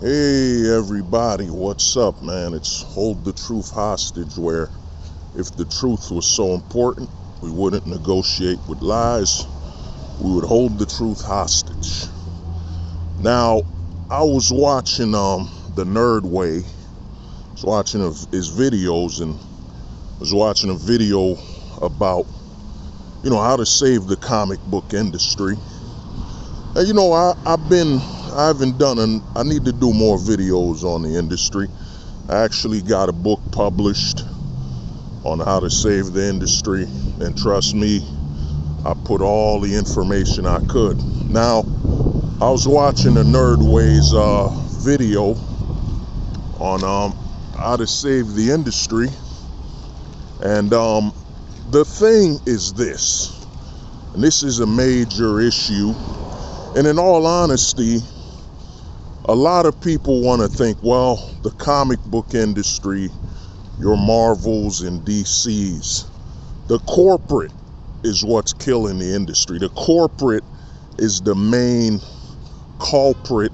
Hey everybody, what's up, man? It's Hold the Truth Hostage, where if the truth was so important, we wouldn't negotiate with lies, we would hold the truth hostage. Now, I was watching the Nerd Way. I was watching his videos, and I was watching a video about, how to save the comic book industry. And I need to do more videos on the industry. I actually got a book published on how to save the industry, and trust me, I put all the information I could. Now, I was watching the Nerd Way's video on how to save the industry, and the thing is this, and this is a major issue, and in all honesty, a lot of people want to think, well, the comic book industry, your Marvels and DCs, the corporate is what's killing the industry. The corporate is the main culprit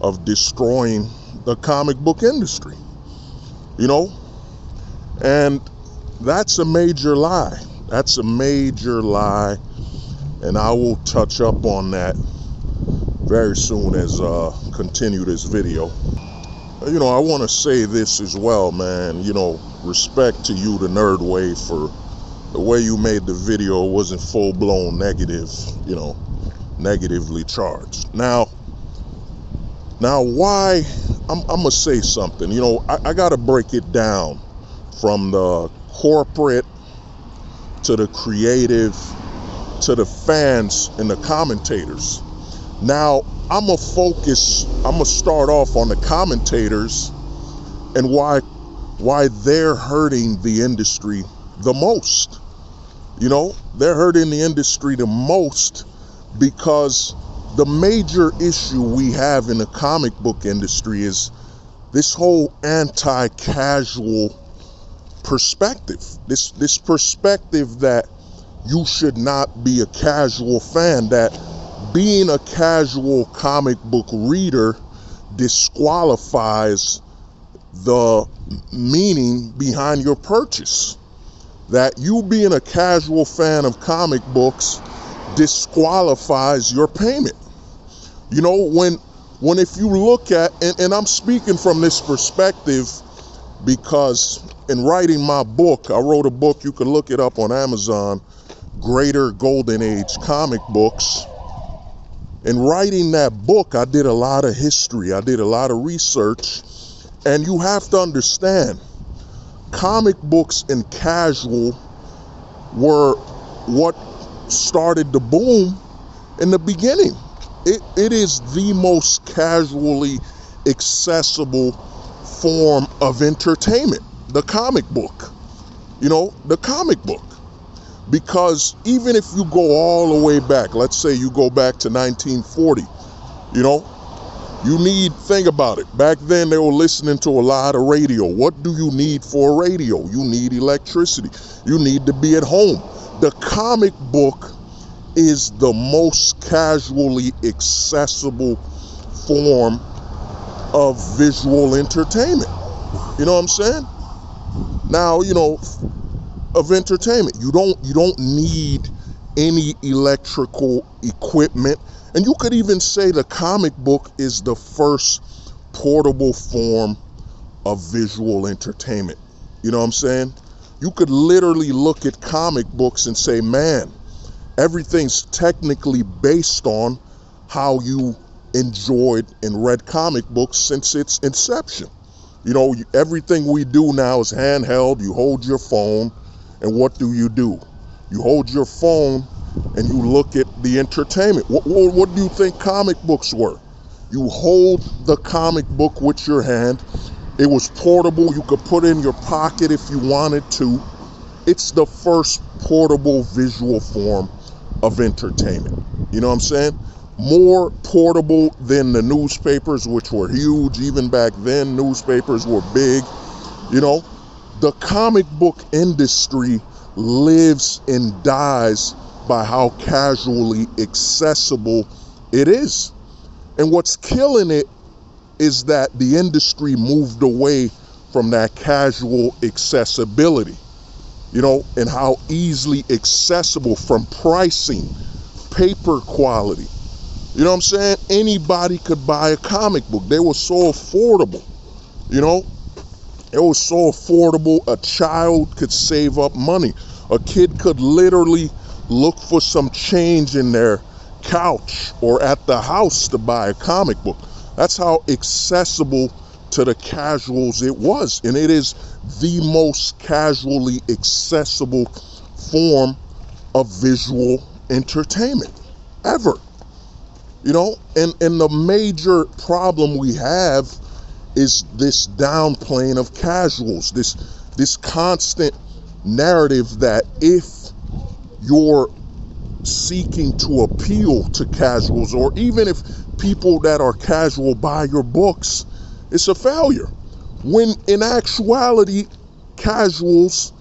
of destroying the comic book industry, and that's a major lie. That's a major lie, and I will touch up on that very soon as continue this video. I want to say this as well, man. Respect to you, the Nerd Way, for the way you made the video. It wasn't full-blown negative, negatively charged. Now why, I'm gonna say something. I gotta break it down from the corporate to the creative to the fans and the commentators. Now, I'm gonna start off on the commentators and why they're hurting the industry the most. They're hurting the industry the most because the major issue we have in the comic book industry is this whole anti-casual perspective. This perspective that you should not be a casual fan, that being a casual comic book reader disqualifies the meaning behind your purchase. That you being a casual fan of comic books disqualifies your payment. When if you look at, and I'm speaking from this perspective because in writing my book, I wrote a book, you can look it up on Amazon, Greater Golden Age Comic Books. In writing that book, I did a lot of history, I did a lot of research, and you have to understand, comic books and casual were what started the boom in the beginning. It is the most casually accessible form of entertainment, the comic book. The comic book. Because even if you go all the way back, let's say you go back to 1940, think about it. Back then they were listening to a lot of radio. What do you need for a radio? You need electricity. You need to be at home. The comic book is the most casually accessible form of visual entertainment. You know what I'm saying? Now, of entertainment. You don't need any electrical equipment. And you could even say the comic book is the first portable form of visual entertainment. You know what I'm saying? You could literally look at comic books and say, man, everything's technically based on how you enjoyed and read comic books since its inception. Everything we do now is handheld. You hold your phone, and what do? You hold your phone and you look at the entertainment. What do you think comic books were? You hold the comic book with your hand. It was portable. You could put it in your pocket if you wanted to. It's the first portable visual form of entertainment. You know what I'm saying? More portable than the newspapers, which were huge. Even back then, newspapers were big. The comic book industry lives and dies by how casually accessible it is. And what's killing it is that the industry moved away from that casual accessibility, and how easily accessible from pricing, paper quality. You know what I'm saying? Anybody could buy a comic book. They were so affordable, It was so affordable, a child could save up money. A kid could literally look for some change in their couch or at the house to buy a comic book. That's how accessible to the casuals it was. And it is the most casually accessible form of visual entertainment ever. And the major problem we have is this downplaying of casuals, this constant narrative that if you're seeking to appeal to casuals, or even if people that are casual buy your books, it's a failure. When in actuality, casuals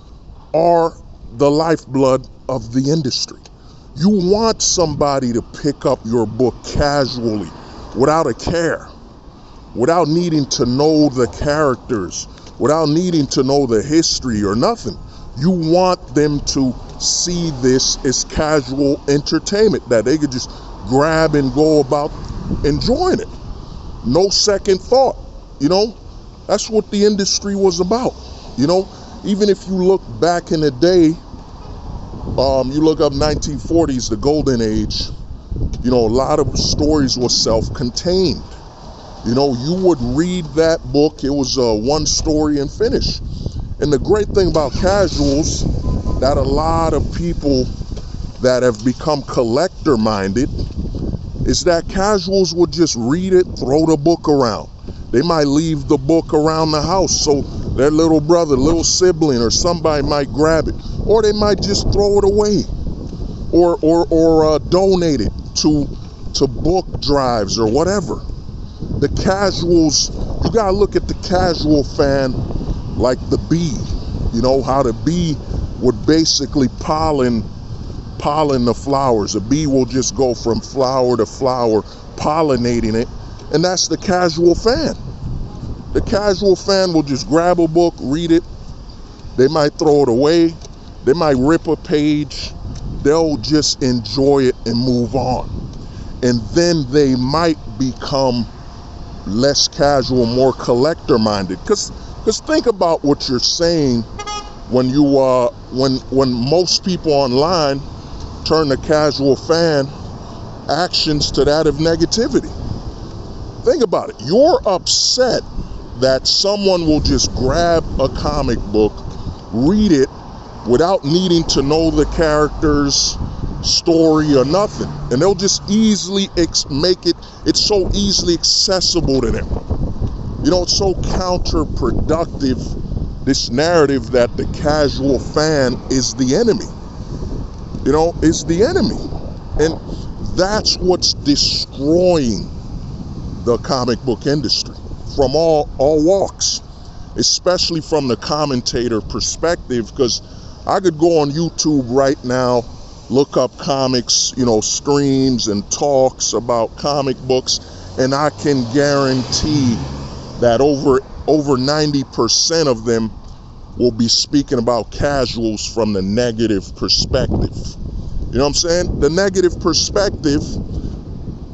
are the lifeblood of the industry. You want somebody to pick up your book casually, without a care, without needing to know the characters, without needing to know the history or nothing. You want them to see this as casual entertainment that they could just grab and go about enjoying it. No second thought, That's what the industry was about, Even if you look back in the day, you look up 1940s, the golden age, a lot of stories were self-contained. You would read that book, it was one story and finish. And the great thing about casuals, that a lot of people that have become collector-minded, is that casuals would just read it, throw the book around. They might leave the book around the house so their little brother, little sibling, or somebody might grab it. Or they might just throw it away, or donate it to book drives or whatever. The casuals, you gotta look at the casual fan like the bee. How the bee would basically pollen the flowers. A bee will just go from flower to flower, pollinating it, and that's the casual fan. The casual fan will just grab a book, read it. They might throw it away. They might rip a page. They'll just enjoy it and move on. And then they might become less casual, more collector-minded. Because think about what you're saying when you when most people online turn the casual fan actions to that of negativity. Think about it. You're upset that someone will just grab a comic book, read it without needing to know the character's story or nothing, and they'll just easily make it's so easily accessible to them. It's so counterproductive, this narrative that the casual fan is the enemy, is the enemy. And that's what's destroying the comic book industry from all walks, especially from the commentator perspective, because I could go on YouTube right now, look up comics, streams and talks about comic books, and I can guarantee that over 90% of them will be speaking about casuals from the negative perspective. You know what I'm saying? The negative perspective,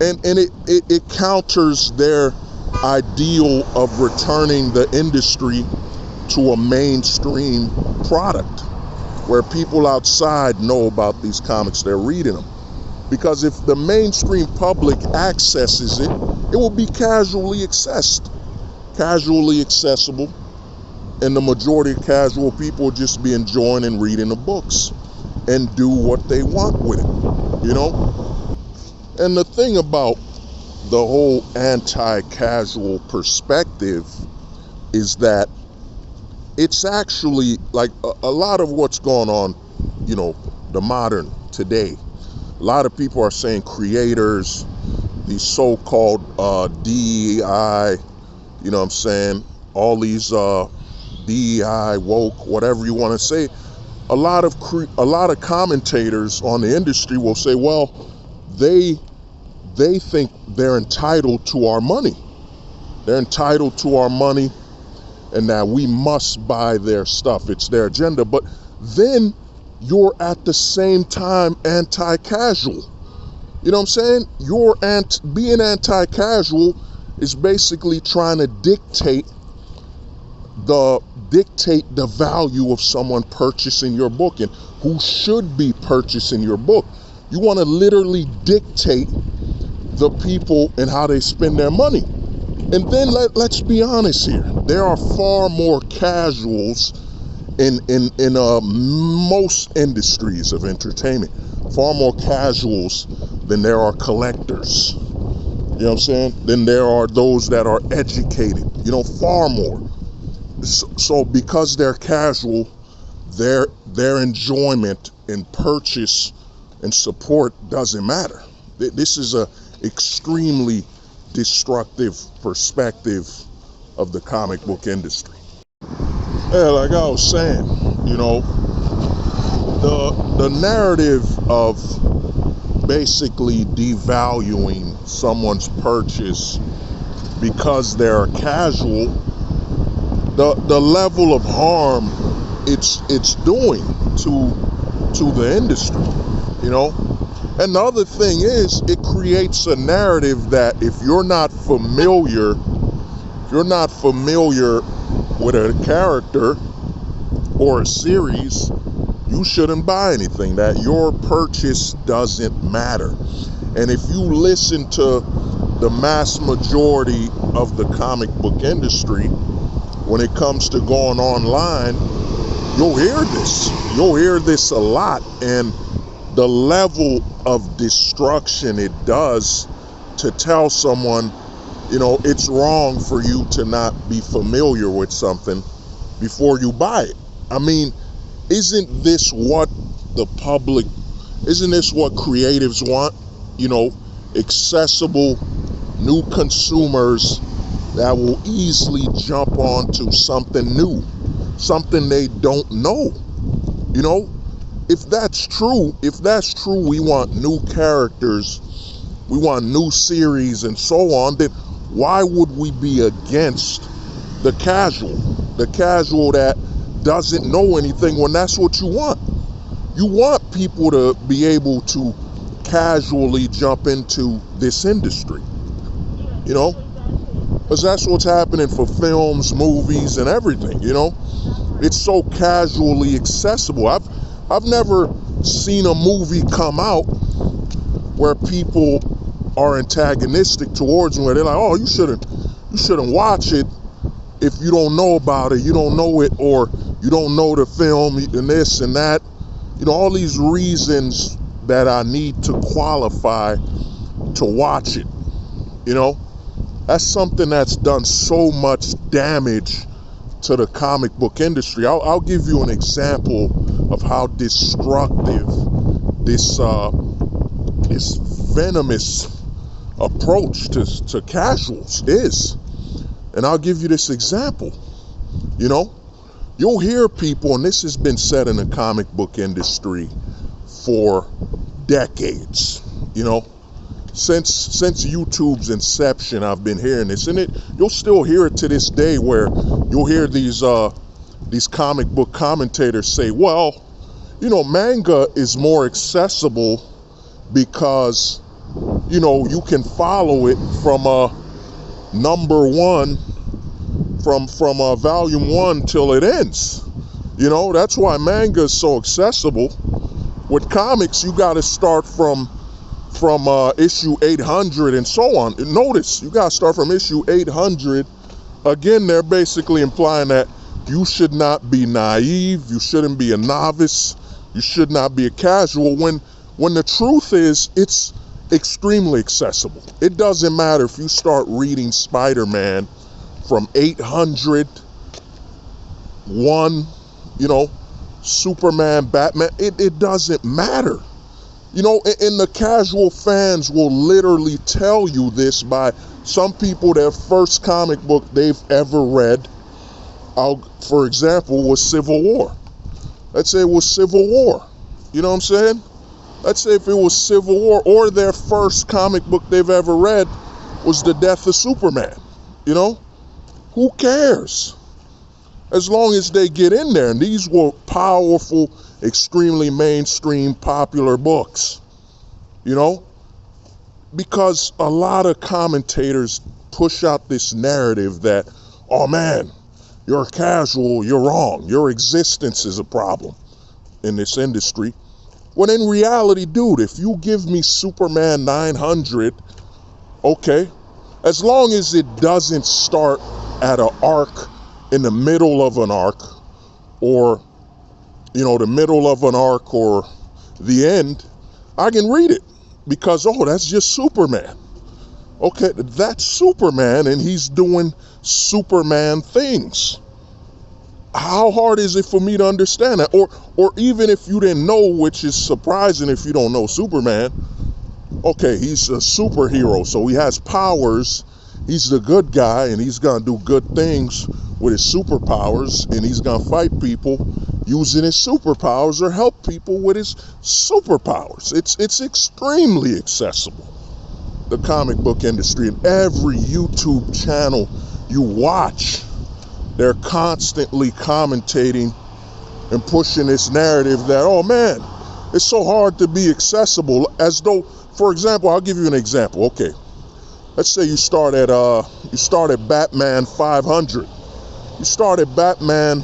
and it counters their ideal of returning the industry to a mainstream product where people outside know about these comics, they're reading them. Because if the mainstream public accesses it, it will be casually accessible, and the majority of casual people will just be enjoying and reading the books and do what they want with it, And the thing about the whole anti-casual perspective is that it's actually like a lot of what's going on, the modern today. A lot of people are saying creators, these so-called DEI, all these DEI, woke, whatever you want to say. A lot of commentators on the industry will say, well, they think they're entitled to our money. They're entitled to our money, and that we must buy their stuff. It's their agenda. But then you're at the same time anti-casual. You know what I'm saying? Being anti-casual is basically trying to dictate the value of someone purchasing your book and who should be purchasing your book. You want to literally dictate the people and how they spend their money. And then let's be honest here. There are far more casuals in most industries of entertainment. Far more casuals than there are collectors. You know what I'm saying? Then there are those that are educated. Far more. So because they're casual, their enjoyment and purchase and support doesn't matter. This is a extremely destructive perspective of the comic book industry. Yeah, like I was saying, the narrative of basically devaluing someone's purchase because they're casual, the level of harm it's doing to the industry, And the other thing is, it creates a narrative that if you're not familiar with a character or a series, you shouldn't buy anything, that your purchase doesn't matter. And if you listen to the mass majority of the comic book industry, when it comes to going online, you'll hear this a lot, and the level of destruction it does to tell someone, it's wrong for you to not be familiar with something before you buy it. I mean, isn't this what creatives want? Accessible new consumers that will easily jump onto something new, something they don't know. If that's true, we want new characters, we want new series and so on, then why would we be against the casual that doesn't know anything, when that's what you want? You want people to be able to casually jump into this industry, because that's what's happening for films, movies, and everything. It's so casually accessible. I've never seen a movie come out where people are antagonistic towards them, where they're like, oh, you shouldn't watch it if you don't know about it, you don't know it, or you don't know the film and this and that. All these reasons that I need to qualify to watch it. That's something that's done so much damage to the comic book industry. I'll give you an example of how destructive this venomous approach to casuals is. And I'll give you this example. You'll hear people, and this has been said in the comic book industry for decades, since YouTube's inception. I've been hearing this, and you'll still hear it to this day, where you'll hear these comic book commentators say, well, manga is more accessible because you can follow it from number one, from volume 1 till it ends. That's why manga is so accessible. With comics, you got to start from issue 800 and so on. And notice, you got to start from issue 800. Again, they're basically implying that you should not be naive, you shouldn't be a novice, you should not be a casual, when the truth is, it's extremely accessible. It doesn't matter if you start reading Spider-Man from 800, Superman, Batman, it doesn't matter. And the casual fans will literally tell you this by some people, their first comic book they've ever read, for example, was Civil War. Let's say it was Civil War. You know what I'm saying? Let's say if it was Civil War, or their first comic book they've ever read was The Death of Superman. You know, who cares? As long as they get in there. And these were powerful, extremely mainstream, popular books. You know, because a lot of commentators push out this narrative that, oh man, you're casual, you're wrong, your existence is a problem in this industry. When in reality, dude, if you give me Superman 900, okay, as long as it doesn't start at an arc in the middle of an arc, or, you know, the middle of an arc or the end, I can read it because, oh, that's just Superman. Okay, that's Superman and he's doing Superman things. How hard is it for me to understand that? Or even if you didn't know, which is surprising if you don't know Superman, okay, he's a superhero, so he has powers. He's the good guy, and he's gonna do good things with his superpowers, and he's gonna fight people using his superpowers or help people with his superpowers. It's extremely accessible, the comic book industry. And every YouTube channel you watch, they're constantly commentating and pushing this narrative that, oh man, it's so hard to be accessible, as though, for example, I'll give you an example. Okay, let's say you start at Batman 500. You start at Batman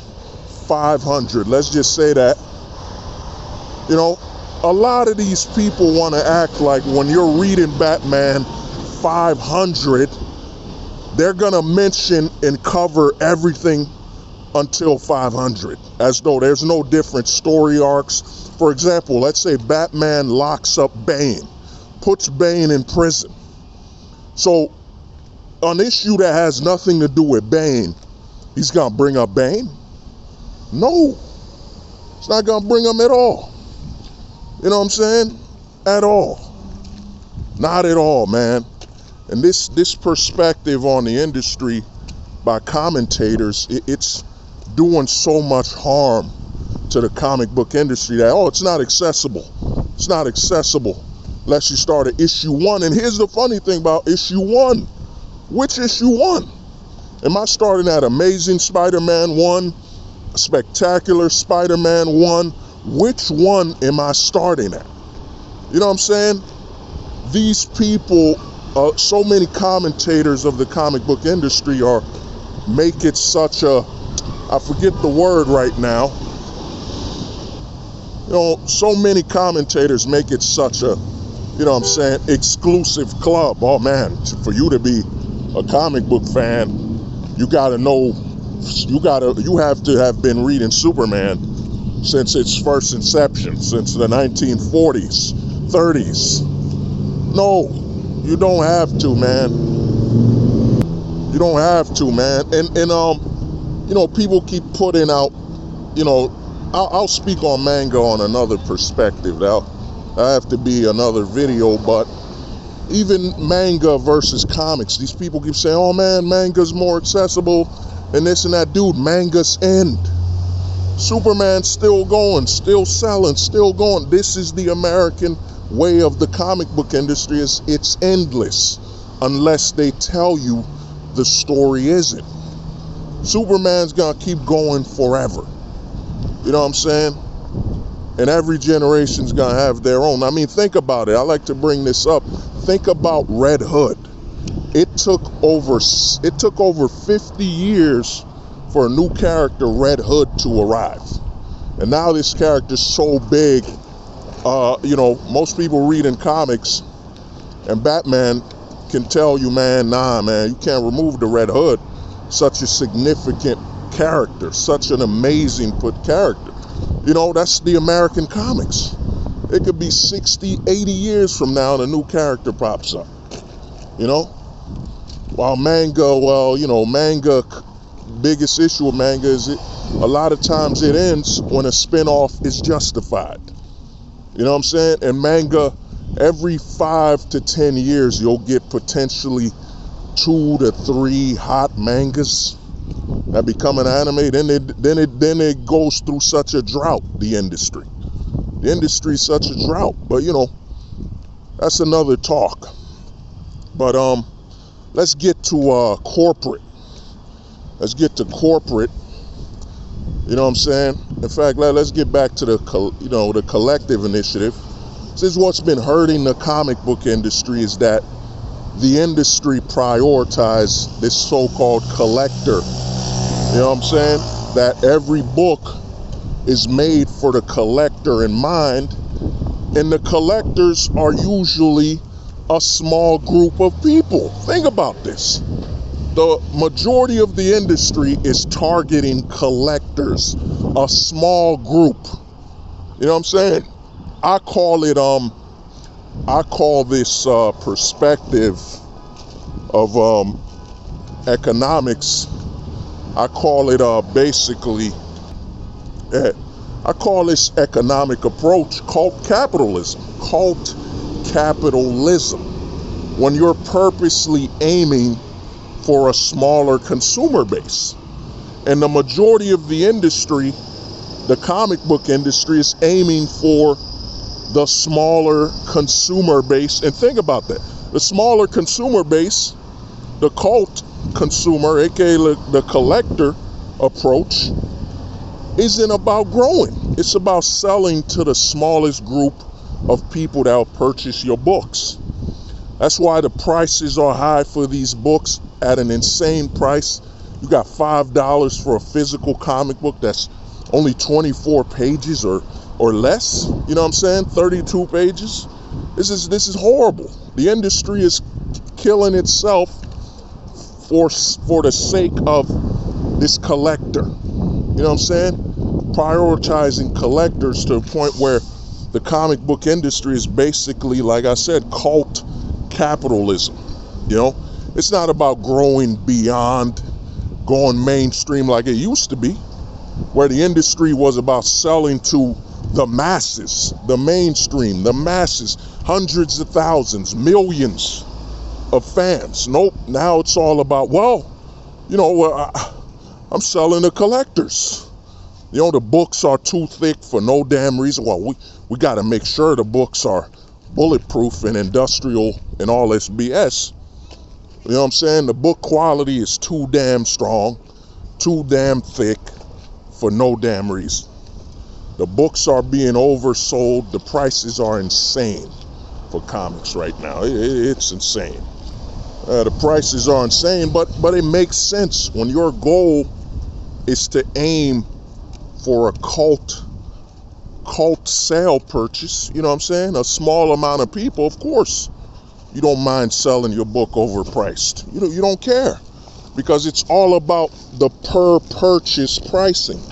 500. Let's just say that. You know, a lot of these people want to act like when you're reading Batman 500, they're gonna mention and cover everything until 500, as though there's no different story arcs. For example, let's say Batman locks up Bane, puts Bane in prison. So an issue that has nothing to do with Bane, he's gonna bring up Bane? No, it's not gonna bring him at all. You know what I'm saying? At all. Not at all, man. And this perspective on the industry by commentators, it's doing so much harm to the comic book industry that, oh, it's not accessible. It's not accessible unless you start at issue 1. And here's the funny thing about issue 1. Which issue 1? Am I starting at Amazing Spider-Man 1, Spectacular Spider-Man 1? Which one am I starting at? You know what I'm saying? These people, so many commentators of the comic book industry make it such a, I forget the word right now. You know, so many commentators make it such a, you know what I'm saying, exclusive club. Oh man, for you to be a comic book fan, you gotta know, you have to have been reading Superman since its first inception, since the 1940s, 30s. No, you don't have to, man. You don't have to, man. And you know, people keep putting out, you know, I'll speak on manga on another perspective. That'll have to be another video, but even manga versus comics, these people keep saying, oh man, manga's more accessible and this and that. Dude, mangas end. Superman's still going, still selling, still going. This is the American way of the comic book industry. It's endless unless they tell you the story isn't. Superman's gonna keep going forever. You know what I'm saying? And every generation's gonna have their own. I mean, think about it. I like to bring this up. Think about Red Hood. It took over 50 years for a new character, Red Hood, to arrive. And now this character's so big, you know, most people read in comics, and Batman can tell you, man, nah, man, you can't remove the Red Hood. Such a significant character, such an amazing character. You know, that's the American comics. It could be 60, 80 years from now and a new character pops up. You know? While manga, well, you know, manga, biggest issue with manga is a lot of times it ends when a spin-off is justified. You know what I'm saying? And manga, every 5 to 10 years, you'll get potentially 2 to 3 hot mangas that become an anime. Then it goes through such a drought, the industry. The industry's such a drought. But you know, that's another talk. But let's get to corporate. Let's get to corporate. You know what I'm saying? In fact, let's get back to the collective initiative. This is what's been hurting the comic book industry, is that the industry prioritized this so-called collector. You know what I'm saying? That every book is made for the collector in mind, and the collectors are usually a small group of people. Think about this. The majority of the industry is targeting collectors, a small group. You know what I'm saying? I call this perspective of economics, I call it I call this economic approach cult capitalism. Cult capitalism. When you're purposely aiming for a smaller consumer base. And the majority of the industry, the comic book industry, is aiming for the smaller consumer base. And think about that. The smaller consumer base, the cult consumer, aka the collector approach, isn't about growing. It's about selling to the smallest group of people that will purchase your books. That's why the prices are high for these books, at an insane price. You got $5 for a physical comic book that's only 24 pages or less. You know what I'm saying? 32 pages. This is horrible. The industry is killing itself for the sake of this collector. You know what I'm saying? Prioritizing collectors to a point where the comic book industry is basically, like I said, cult capitalism. You know, it's not about growing beyond, going mainstream like it used to be, where the industry was about selling to the masses, the mainstream, the masses, hundreds of thousands, millions of fans. Nope, now it's all about, I'm selling to collectors. You know, the books are too thick for no damn reason. Well, we got to make sure the books are bulletproof and industrial and all this BS. You know what I'm saying? The book quality is too damn strong, too damn thick for no damn reason. The books are being oversold. The prices are insane for comics right now. It's insane. The prices are insane, but it makes sense when your goal is to aim for a cult sale purchase. You know what I'm saying? A small amount of people, of course, you don't mind selling your book overpriced. You don't care, because it's all about the per purchase pricing.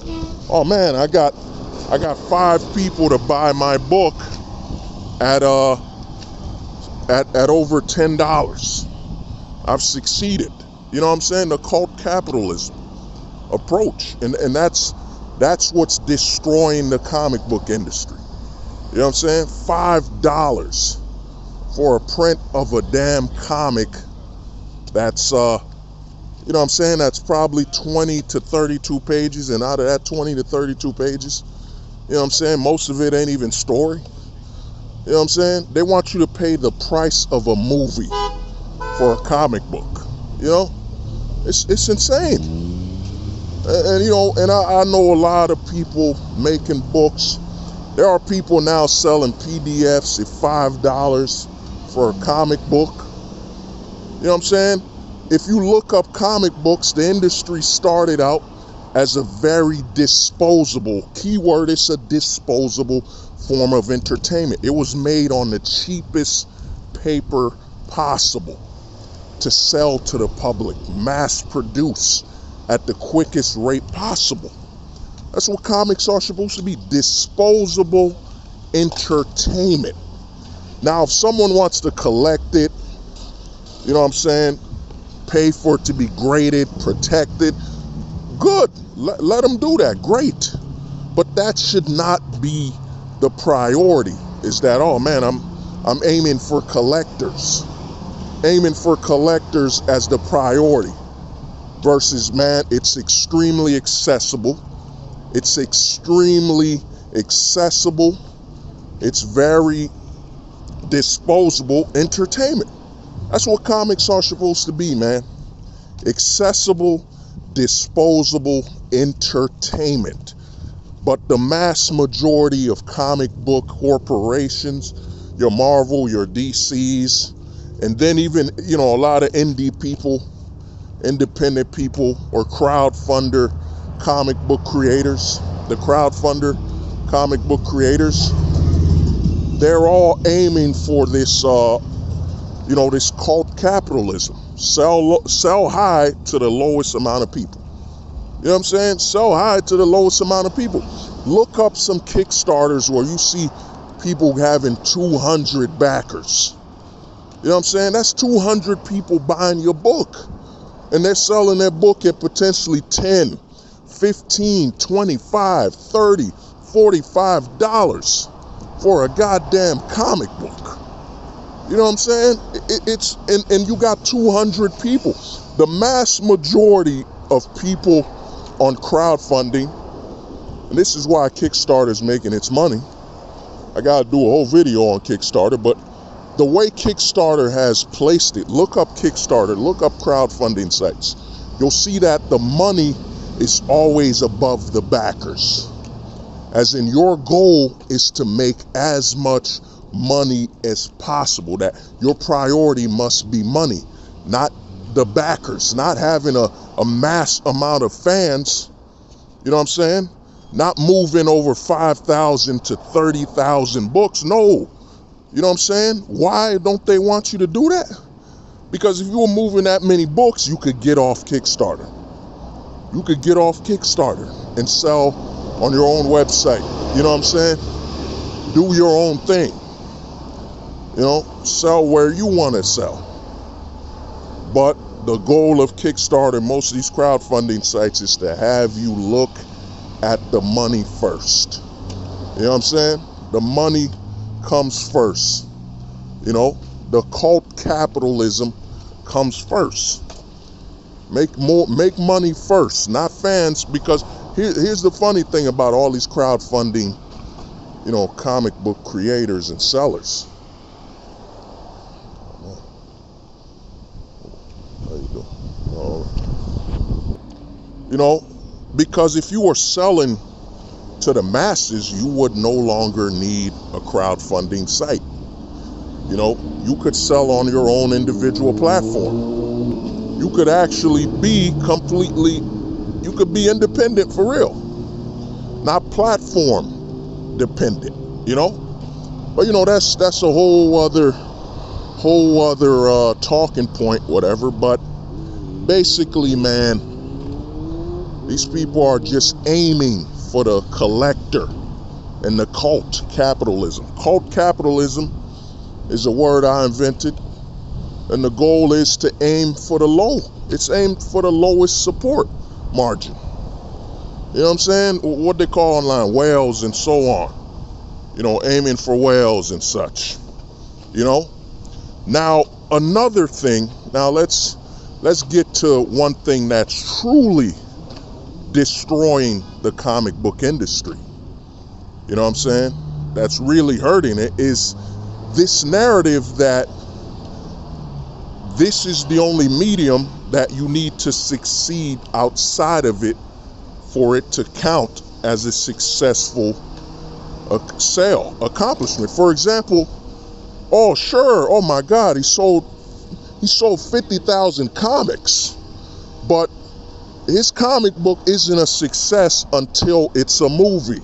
Oh man, I got 5 people to buy my book at over $10. I've succeeded. You know what I'm saying? The cult capitalism approach, and that's what's destroying the comic book industry. You know what I'm saying? $5 for a print of a damn comic that's you know what I'm saying, that's probably 20 to 32 pages, and out of that 20 to 32 pages, you know what I'm saying, most of it ain't even story. You know what I'm saying? They want you to pay the price of a movie for a comic book. You know, it's insane. And you know, and I know a lot of people making books. There are people now selling PDFs at $5 for a comic book. You know what I'm saying? If you look up comic books, the industry started out as a very disposable, keyword, it's a disposable form of entertainment. It was made on the cheapest paper possible to sell to the public, mass produce at the quickest rate possible. That's what comics are supposed to be, disposable entertainment. Now, if someone wants to collect it, you know what I'm saying, pay for it to be graded, protected, good, let them do that, great. But that should not be the priority, is that, oh man, I'm aiming for collectors. Aiming for collectors as the priority versus, man, it's extremely accessible. It's extremely accessible. It's very disposable entertainment. That's what comics are supposed to be, man. Accessible, disposable entertainment. But the mass majority of comic book corporations, your Marvel, your DCs, and then even, a lot of indie people, independent people, or crowdfunder comic book creators, the crowdfunder comic book creators, they're all aiming for this, this cult capitalism. Sell high to the lowest amount of people. You know what I'm saying? Sell high to the lowest amount of people. Look up some Kickstarters where you see people having 200 backers. You know what I'm saying? That's 200 people buying your book. And they're selling their book at potentially 10, 15, 25, 30, $45 for a goddamn comic book. You know what I'm saying? And you got 200 people. The mass majority of people on crowdfunding, and this is why Kickstarter is making its money. I gotta do a whole video on Kickstarter, but the way Kickstarter has placed it, look up Kickstarter, look up crowdfunding sites. You'll see that the money is always above the backers. As in, your goal is to make as much money as possible. That your priority must be money, not the backers, not having a mass amount of fans. You know what I'm saying? Not moving over 5,000 to 30,000 books. No. You know what I'm saying? Why don't they want you to do that? Because if you were moving that many books, you could get off Kickstarter. You could get off Kickstarter and sell on your own website. You know what I'm saying? Do your own thing. Sell where you want to sell. But the goal of Kickstarter, most of these crowdfunding sites, is to have you look at the money first. You know what I'm saying? The money comes first. The cult capitalism comes first. Make money first, not fans, because here's the funny thing about all these crowdfunding, comic book creators and sellers. Because if you were selling to the masses, you would no longer need a crowdfunding site. You could sell on your own individual platform. You could actually be you could be independent for real, not platform dependent, But that's a whole other talking point, whatever. But basically, man, these people are just aiming for the collector and the cult capitalism. Cult capitalism is a word I invented, and the goal is to aim for the low. It's aimed for the lowest support margin. You know what I'm saying? What they call online whales and so on. Aiming for whales and such. Now another thing. Now let's get to one thing that's truly destroying the comic book industry. You know what I'm saying? That's really hurting it, is this narrative that this is the only medium that you need to succeed outside of it for it to count as a successful sale accomplishment. For example, oh my God, he sold 50,000 comics, but his comic book isn't a success until it's a movie.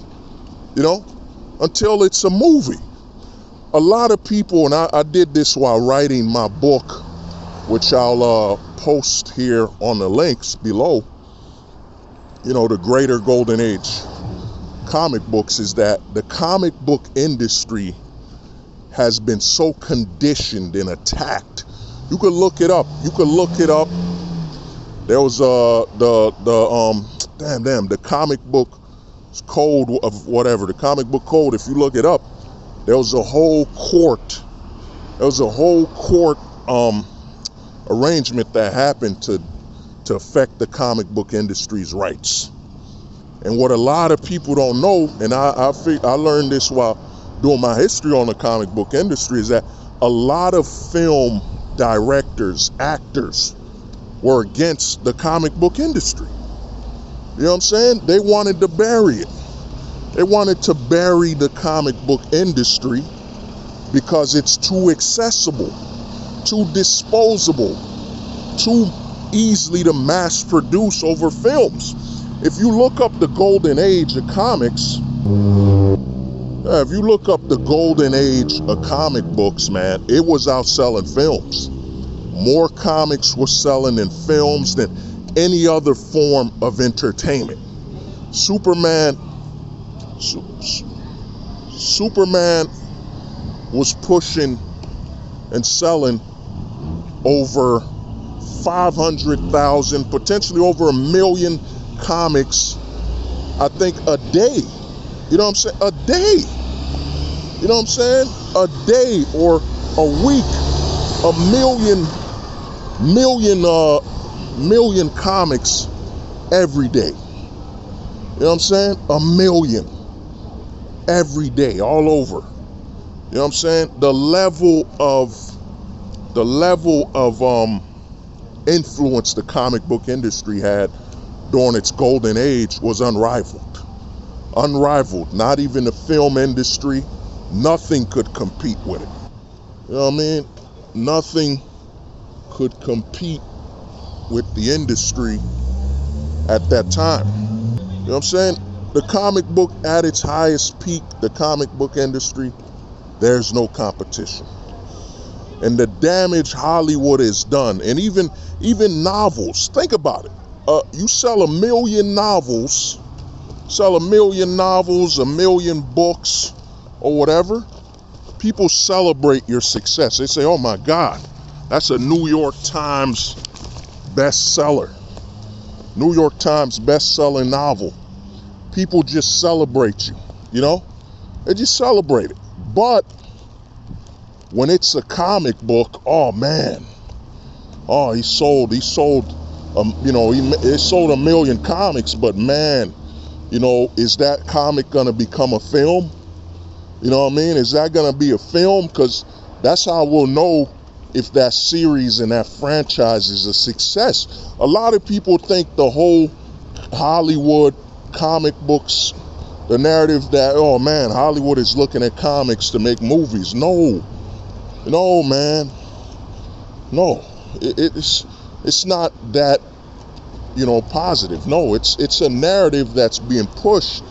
Until it's a movie. A lot of people, and I did this while writing my book, which I'll post here on the links below. The Greater Golden Age comic books, is that the comic book industry has been so conditioned and attacked. You could look it up. There was the comic book code of whatever, the comic book code, if you look it up, there was a whole court arrangement that happened to affect the comic book industry's rights. And what a lot of people don't know, and I learned this while doing my history on the comic book industry, is that a lot of film directors, actors were against the comic book industry. You know what I'm saying? They wanted to bury it. They wanted to bury the comic book industry because it's too accessible, too disposable, too easily to mass produce over films. If you look up the golden age of comics, if you look up the golden age of comic books, man, it was outselling films. More comics were selling in films than any other form of entertainment. Superman was pushing and selling over 500,000, potentially over 1 million comics, I think, a day. You know what I'm saying? A day. You know what I'm saying? A day or a week, 1 million comics every day. You know what I'm saying? 1 million every day, all over. You know what I'm saying? The level of influence the comic book industry had during its golden age was unrivaled. Unrivaled. Not even the film industry. Nothing could compete with it. You know what I mean? Nothing could compete with the industry at that time. You know what I'm saying? The comic book at its highest peak, the comic book industry, there's no competition. And the damage Hollywood has done, and even novels, think about it. You sell 1 million novels, 1 million books, or whatever, people celebrate your success. They say, oh my God, that's a New York Times bestseller. New York Times best-selling novel. People just celebrate you, you know? They just celebrate it. But when it's a comic book, oh man, oh, it sold 1 million comics, but man, you know, is that comic gonna become a film? You know what I mean? Is that gonna be a film? Because that's how we'll know if that series and that franchise is a success. A lot of people think the whole Hollywood comic books, the narrative that, oh man, Hollywood is looking at comics to make movies. No, man, no. It's not that, you know, positive. No, it's a narrative that's being pushed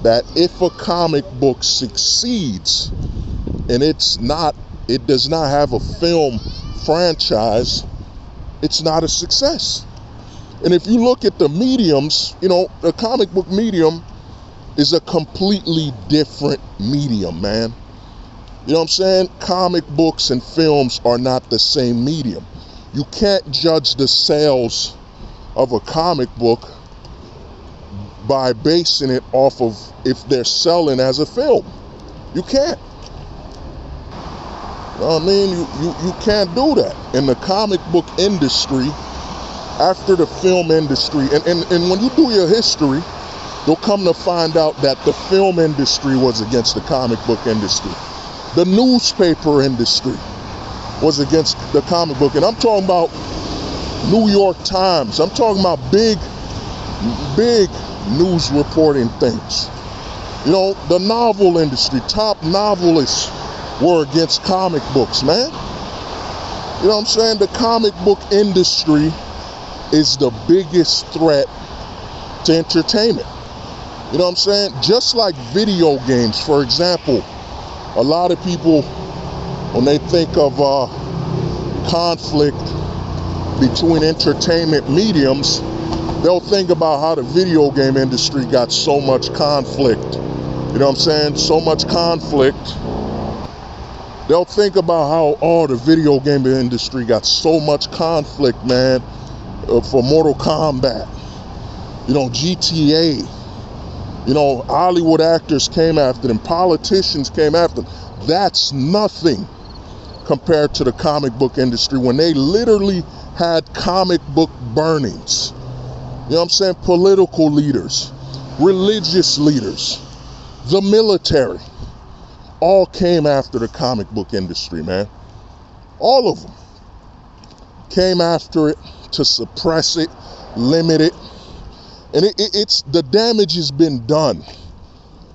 that if a comic book succeeds and it does not have a film franchise, it's not a success. And if you look at the mediums, you know, the comic book medium is a completely different medium, man. You know what I'm saying? Comic books and films are not the same medium. You can't judge the sales of a comic book by basing it off of if they're selling as a film. You can't. You know what I mean? You can't do that. In the comic book industry, after the film industry, and when you do your history, you'll come to find out that the film industry was against the comic book industry. The newspaper industry was against the comic book. And I'm talking about New York Times. I'm talking about big news reporting things. You know, the novel industry, top novelists were against comic books, man. You know what I'm saying? The comic book industry is the biggest threat to entertainment. You know what I'm saying? Just like video games, for example, a lot of people, when they think of conflict between entertainment mediums, they'll think about how the video game industry got so much conflict. You know what I'm saying? So much conflict. They'll think about how, oh, the video game industry got so much conflict, man, for Mortal Kombat. You know, GTA. You know, Hollywood actors came after them. Politicians came after them. That's nothing compared to the comic book industry when they literally had comic book burnings. You know what I'm saying? Political leaders, religious leaders, the military, all came after the comic book industry, man. All of them. came after it to suppress it, limit it, and it's the damage has been done,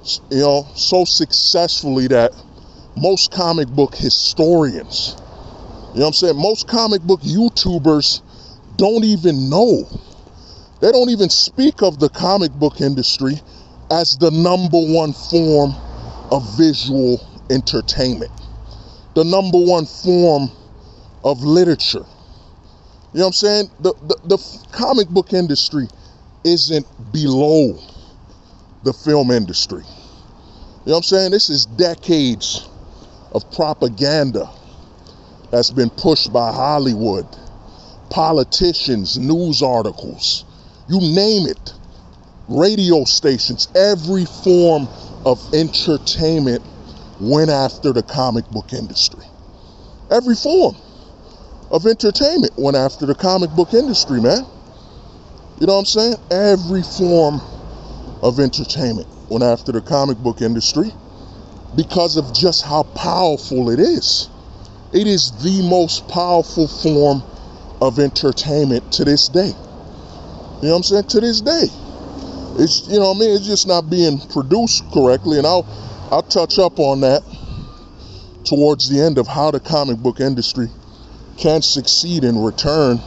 so successfully that most comic book historians, most comic book YouTubers don't even know. They don't even speak of the comic book industry as the #1 form of visual entertainment, the #1 form of literature. The comic book industry isn't below the film industry. This is decades of propaganda that's been pushed by Hollywood, politicians, news articles, you name it, radio stations. Every form of entertainment went after the comic book industry. Every form of entertainment went after the comic book industry, man. Every form of entertainment went after the comic book industry because of just how powerful it is. It is the most powerful form of entertainment to this day. To this day. It's, it's just not being produced correctly, and I'll touch up on that towards the end of how the comic book industry can succeed and return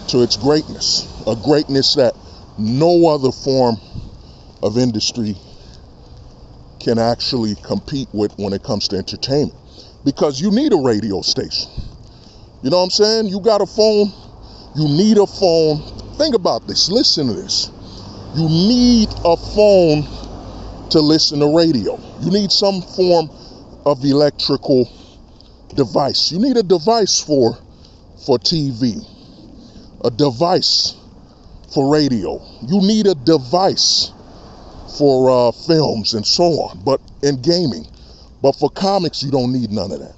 to its greatness, a greatness that no other form of industry can actually compete with when it comes to entertainment. Because you need a radio station. You got a phone, you need a phone. Think about this, listen to this. You need a phone to listen to radio. You need some form of electrical device. You need a device for TV, a device for radio. You need a device for films and so on, but in gaming. But for comics, you don't need none of that.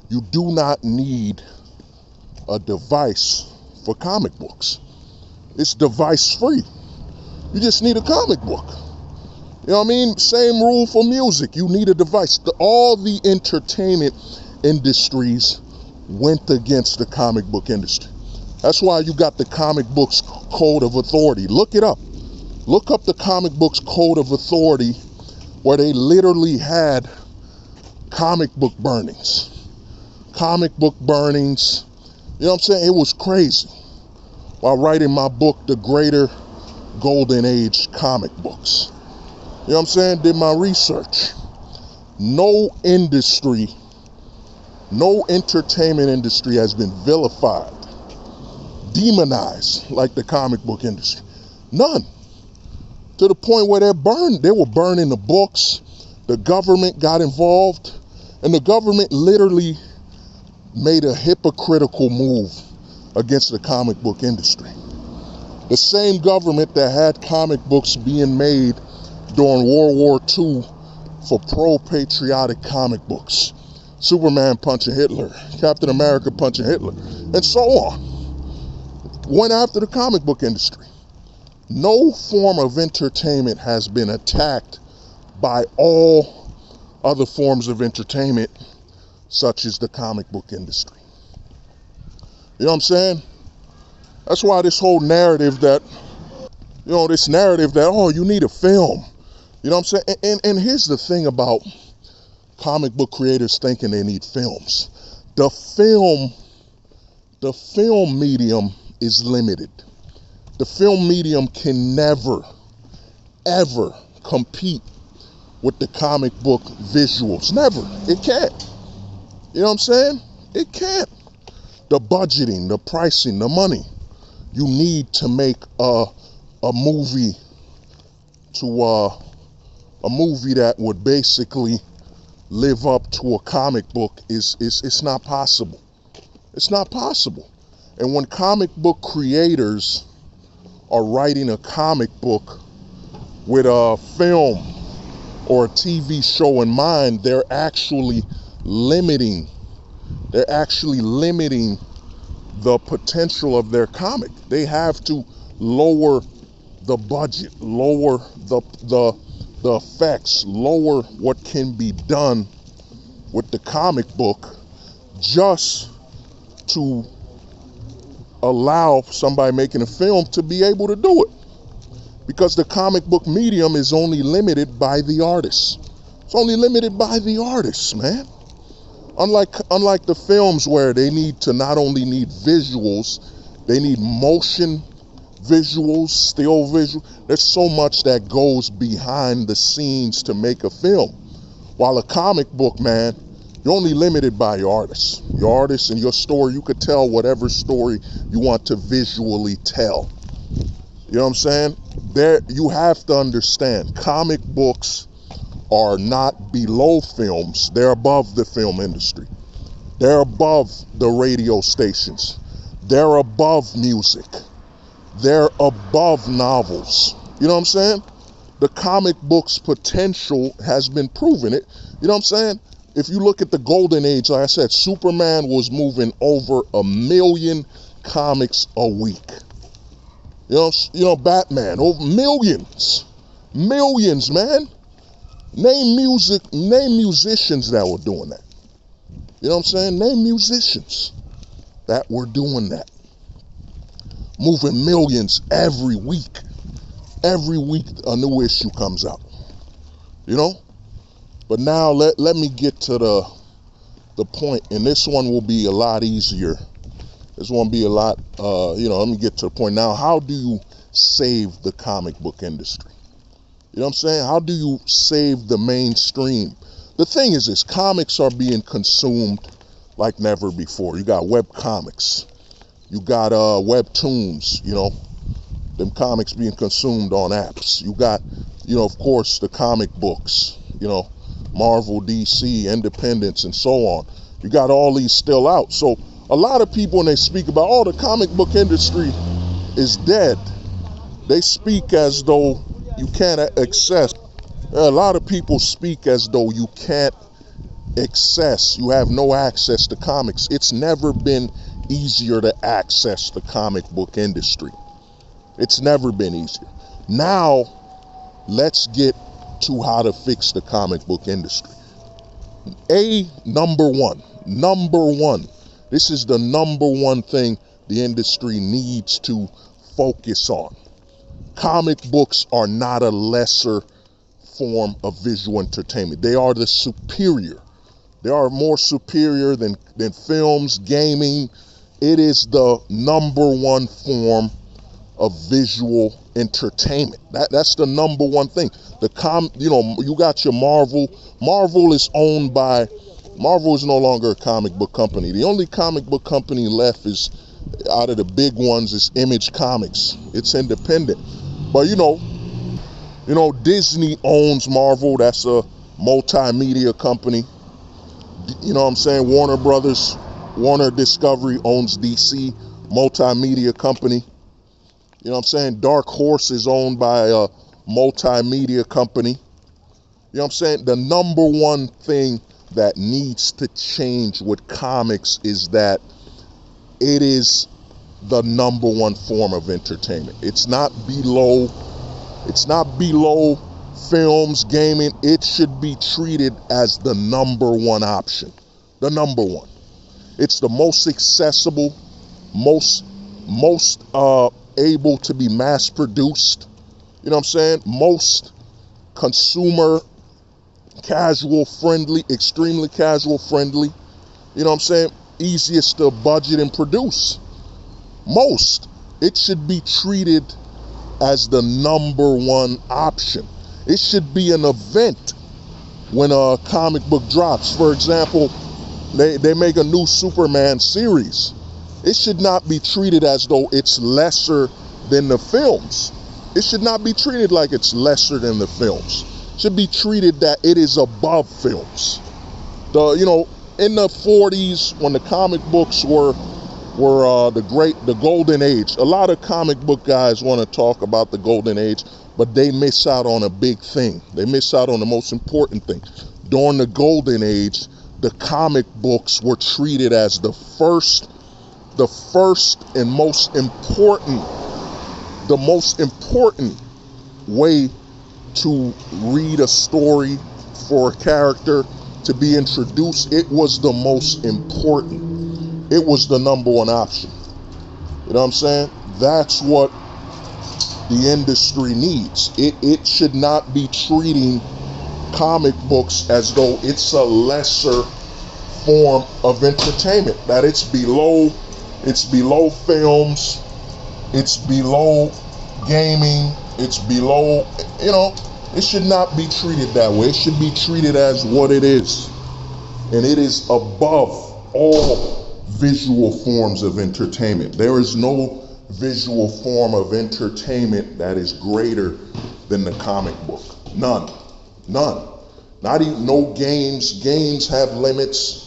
You do not need a device for comic books. It's device free. You just need a comic book. Same rule for music. You need a device. All the entertainment industries went against the comic book industry. That's why you got the comic books code of authority. Look it up. Look up the comic books code of authority, where they literally had comic book burnings. Comic book burnings. It was crazy. While writing my book, The Greater Golden Age Comic Books. Did my research. No industry, no entertainment industry has been vilified, demonized like the comic book industry. None. To the point where they were burning the books. The government got involved, and the government literally made a hypocritical move against the comic book industry. The same government that had comic books being made during World War II for pro-patriotic comic books. Superman punching Hitler, Captain America punching Hitler, and so on. Went after the comic book industry. No form of entertainment has been attacked by all other forms of entertainment, such as the comic book industry. That's why this whole narrative that, oh, you need a film. And here's the thing about comic book creators thinking they need films. The film medium is limited. The film medium can never, ever compete with the comic book visuals. Never. It can't. It can't. The budgeting, the pricing, the money you need to make a movie that would basically live up to a comic book it's not possible. It's not possible. And when comic book creators are writing a comic book with a film or a TV show in mind, they're actually limiting the potential of their comic. They have to lower the budget, lower the effects, lower what can be done with the comic book just to allow somebody making a film to be able to do it, because the comic book medium is only limited by the artists. It's only limited by the artists, man. Unlike the films where they need to not only need visuals, they need motion visuals, still visual. There's so much that goes behind the scenes to make a film. While a comic book, man, you're only limited by your artists. Your artists and your story, you could tell whatever story you want to visually tell. You know what I'm saying? There, you have to understand, comic books are not below films. They're above the film industry. They're above the radio stations. They're above music. They're above novels. You know what I'm saying? The comic book's potential has been proven. You know what I'm saying? If you look at the golden age, like I said, Superman was moving over 1 million comics a week. You know, Batman, over millions, man. Name musicians that were doing that. You know what I'm saying? Name musicians that were doing that. Moving millions every week. Every week a new issue comes out. You know? But now let me get to the point, and this one will be a lot easier. This one will be a lot, let me get to the point. Now, how do you save the comic book industry? You know what I'm saying? How do you save the mainstream? The thing is this, comics are being consumed like never before. You got web comics. You got webtoons, them comics being consumed on apps. You got, of course, the comic books, Marvel, DC, Independence, and so on. You got all these still out. So a lot of people, when they speak about, the comic book industry is dead, they speak as though you can't access. A lot of people speak as though you can't access, you have no access to comics. It's never been easier to access the comic book industry. It's never been easier. Now, let's get to how to fix the comic book industry. Number one, this is the number one thing the industry needs to focus on. Comic books are not a lesser form of visual entertainment. They are the superior. They are more superior than films, gaming. It is the number one form of visual entertainment. That's the number one thing. You got your Marvel. Marvel is no longer a comic book company. The only comic book company left is, out of the big ones, is Image Comics. It's independent. But Disney owns Marvel. That's a multimedia company. You know what I'm saying? Warner Discovery owns DC, multimedia company. You know what I'm saying? Dark Horse is owned by a multimedia company. You know what I'm saying? The number one thing that needs to change with comics is that it is the number one form of entertainment. It's not below films, gaming. It should be treated as the number one option. The number one. It's the most accessible, most able to be mass produced. You know what I'm saying? Most consumer casual friendly, extremely casual friendly. You know what I'm saying? Easiest to budget and produce. It should be treated as the number one option. It should be an event when a comic book drops. For example, they make a new Superman series. It should not be treated as though it's lesser than the films. It should not be treated like it's lesser than the films. It should be treated that it is above films. In the 40s, when the comic books were the golden age. A lot of comic book guys want to talk about the golden age, but they miss out on a big thing. They miss out on the most important thing. During the golden age, the comic books were treated as the first and most important way to read a story for a character to be introduced. It was the most important. It was the number one option. You know what I'm saying? That's what the industry needs. It should not be treating comic books as though it's a lesser form of entertainment, that it's below films, it's below gaming, it's below, it should not be treated that way. It should be treated as what it is. And it is above all visual forms of entertainment. There is no visual form of entertainment that is greater than the comic book. None. Not even no games. Games have limits,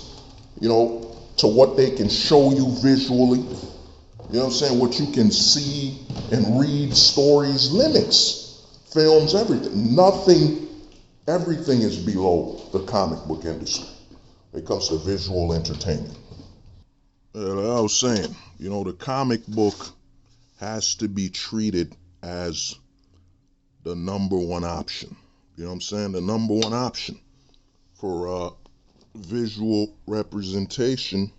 to what they can show you visually. You know what I'm saying? What you can see and read, stories, limits. Films, everything. Everything is below the comic book industry when it comes to visual entertainment. Like I was saying, the comic book has to be treated as the number one option. You know what I'm saying? The number one option for visual representation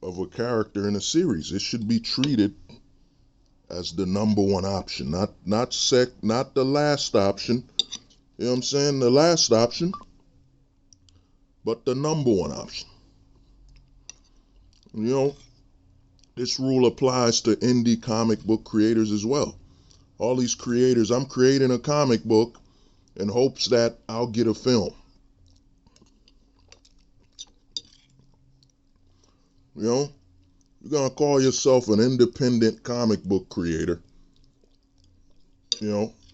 of a character in a series. It should be treated as the number one option, not the last option. You know what I'm saying? The last option, but the number one option. This rule applies to indie comic book creators as well. All these creators, I'm creating a comic book in hopes that I'll get a film. You're going to call yourself an independent comic book creator,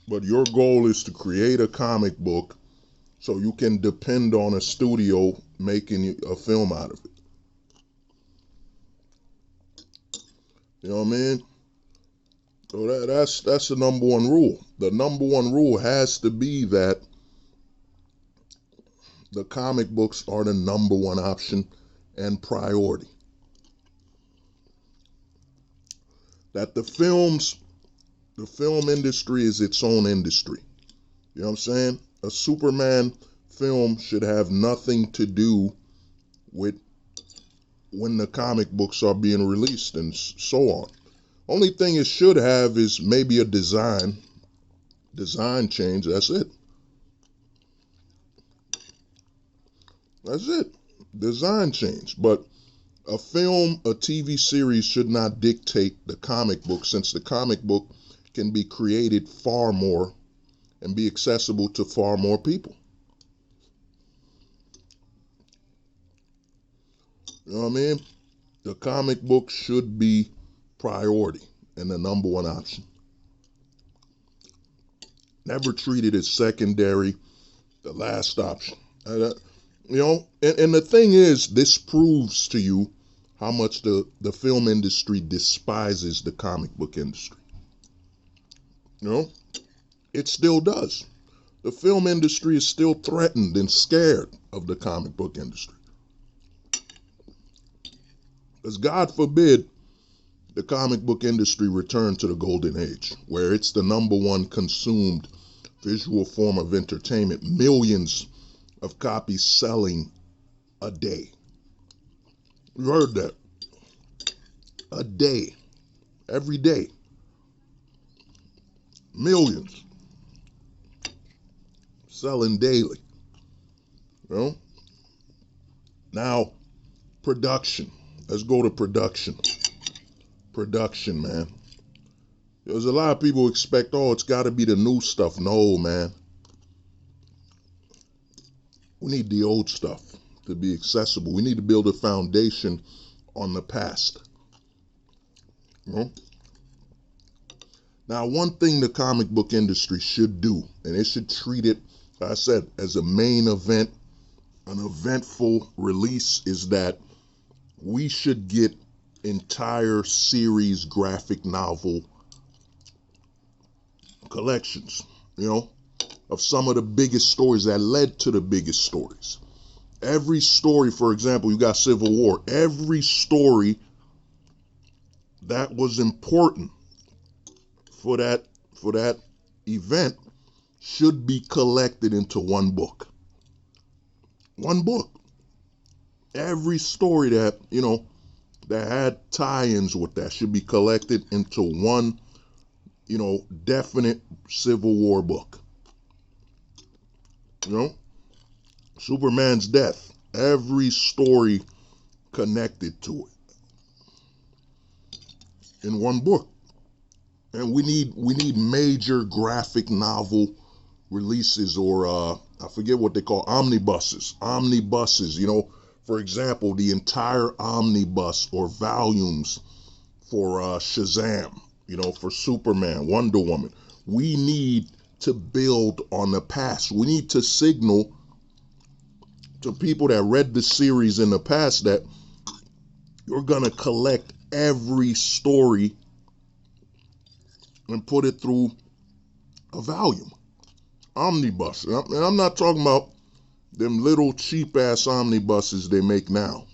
but your goal is to create a comic book so you can depend on a studio making a film out of it. You know what I mean? So that's the number one rule. The number one rule has to be that the comic books are the number one option and priority. That the film industry is its own industry. You know what I'm saying? A Superman film should have nothing to do with when the comic books are being released and so on. Only thing it should have is maybe a design change. That's it. Design change. But a film, a TV series should not dictate the comic book, since the comic book can be created far more and be accessible to far more people. You know what I mean? The comic book should be priority and the number one option. Never treated as secondary, the last option. And the thing is, this proves to you how much the film industry despises the comic book industry. It still does. The film industry is still threatened and scared of the comic book industry. Because God forbid the comic book industry return to the golden age, where it's the number one consumed visual form of entertainment. Millions of copies selling a day. You heard that? A day. Every day. Millions. Selling daily. Now, production. Let's go to production. Production, man. There's a lot of people who expect, it's got to be the new stuff. No, man. We need the old stuff to be accessible. We need to build a foundation on the past. Now, one thing the comic book industry should do, and it should treat it, like I said, as a main event, an eventful release, is that we should get entire series graphic novel collections, of some of the biggest stories that led to the biggest stories. Every story, for example, you got Civil War. Every story that was important for that event should be collected into one book. One book. Every story that, that had tie-ins with that should be collected into one, definite Civil War book. Superman's death, every story connected to it in one book. And we need major graphic novel releases, or I forget what they call omnibuses. For example, the entire omnibus or volumes for Shazam, for Superman, Wonder Woman. We need to build on the past. We need to signal to people that read the series in the past that you're gonna collect every story and put it through a volume. Omnibus. And I'm not talking about them little cheap ass omnibuses they make now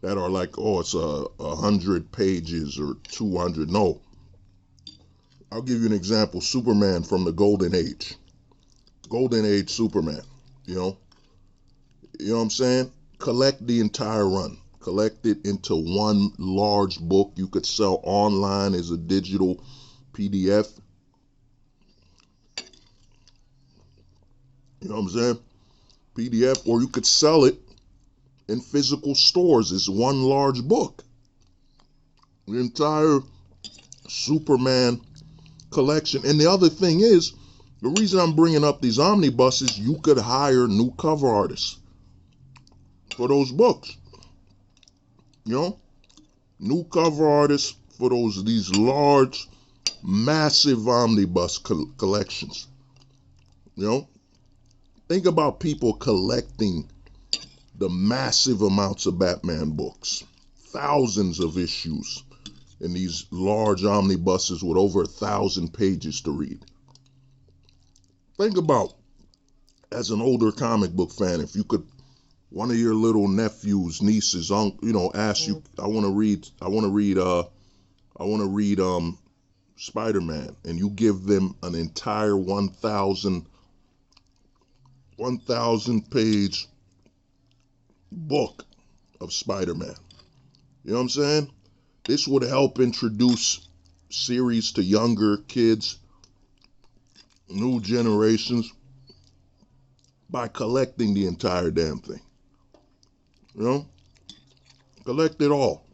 that are like, it's 100 pages or 200. No. I'll give you an example. Superman from the Golden Age. Golden Age Superman. You know what I'm saying? Collect the entire run. Collect it into one large book. You could sell online as a digital PDF. You know what I'm saying? PDF, or you could sell it in physical stores as one large book. The entire Superman collection. And the other thing is, the reason I'm bringing up these omnibuses, you could hire new cover artists for those books. New cover artists for these large, massive omnibus collections. Think about people collecting the massive amounts of Batman books, thousands of issues in these large omnibuses with over 1,000 pages to read. Think about, as an older comic book fan, if you could, one of your little nephews, nieces, ask you, I want to read Spider-Man, and you give them an entire 1,000 page book of Spider-Man. You know what I'm saying? This would help introduce series to younger kids, new generations, by collecting the entire damn thing. Collect it all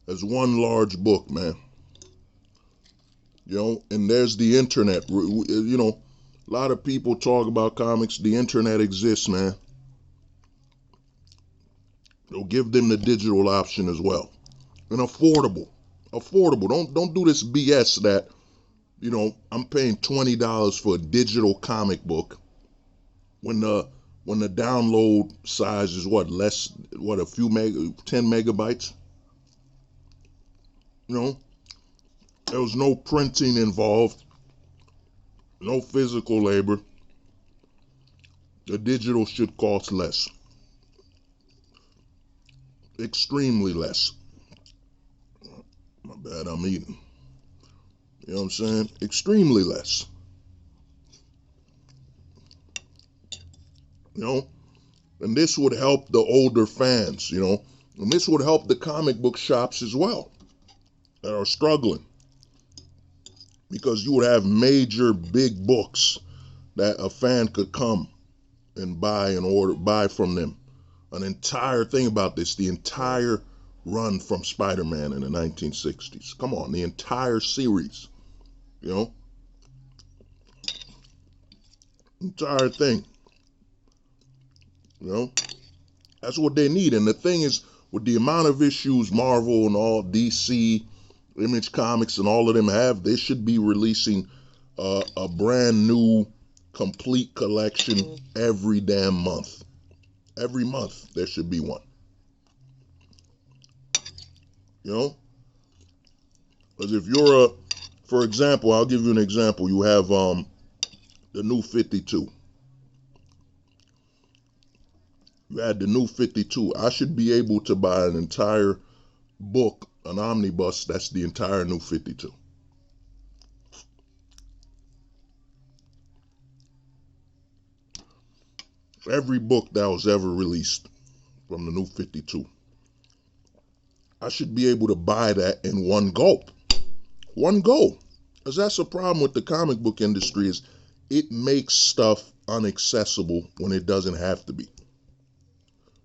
as one large book, man. And there's the internet. A lot of people talk about comics. The internet exists, man. Give them the digital option as well. And affordable. Don't do this BS that, I'm paying $20 for a digital comic book when the download size is a few 10 megabytes. There was no printing involved, no physical labor. The digital should cost less. Extremely less. My bad, I'm eating. You know what I'm saying? Extremely less. And this would help the older fans, and this would help the comic book shops as well that are struggling, because you would have major big books that a fan could come and buy from them. An entire thing about this, the entire run from Spider-Man in the 1960s. Come on, the entire series, entire thing. That's what they need. And the thing is, with the amount of issues Marvel and all DC, Image Comics and all of them have, they should be releasing a brand new complete collection every damn month. Every month there should be one. Because if you're for example, I'll give you an example. You have the New 52. You had the New 52. I should be able to buy an entire book, an omnibus, that's the entire New 52. Every book that was ever released from the New 52. I should be able to buy that in one gulp. One go. Because that's a problem with the comic book industry, is it makes stuff inaccessible when it doesn't have to be.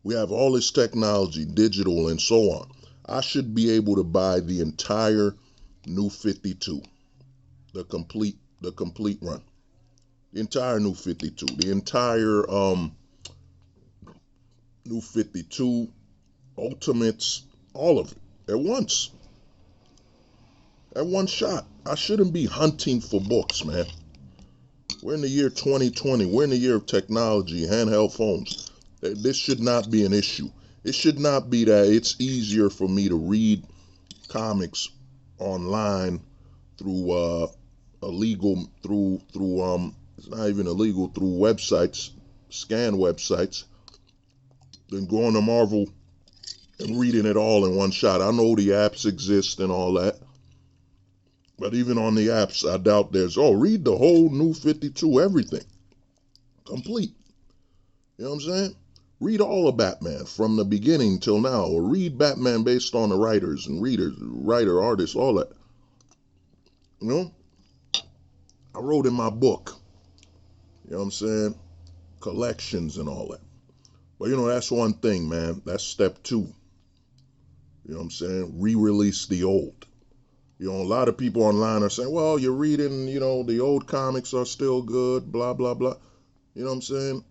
We have all this technology, digital and so on. I should be able to buy the entire New 52, the complete run. The entire New 52, the entire New 52, Ultimates, all of it at once. At one shot. I shouldn't be hunting for books, man. We're in the year 2020. We're in the year of technology, handheld phones. This should not be an issue. It should not be that it's easier for me to read comics online through it's not even illegal, through websites, scan websites, than going to Marvel and reading it all in one shot. I know the apps exist and all that. But even on the apps, I doubt there's, read the whole New 52, everything. Complete. You know what I'm saying? Read all of Batman from the beginning till now, or read Batman based on the writers and artists, all that. You know? I wrote in my book, you know what I'm saying? Collections and all that. But that's one thing, man. That's step 2. You know what I'm saying? Re-release the old. A lot of people online are saying, well, you're reading, the old comics are still good, blah, blah, blah. You know what I'm saying?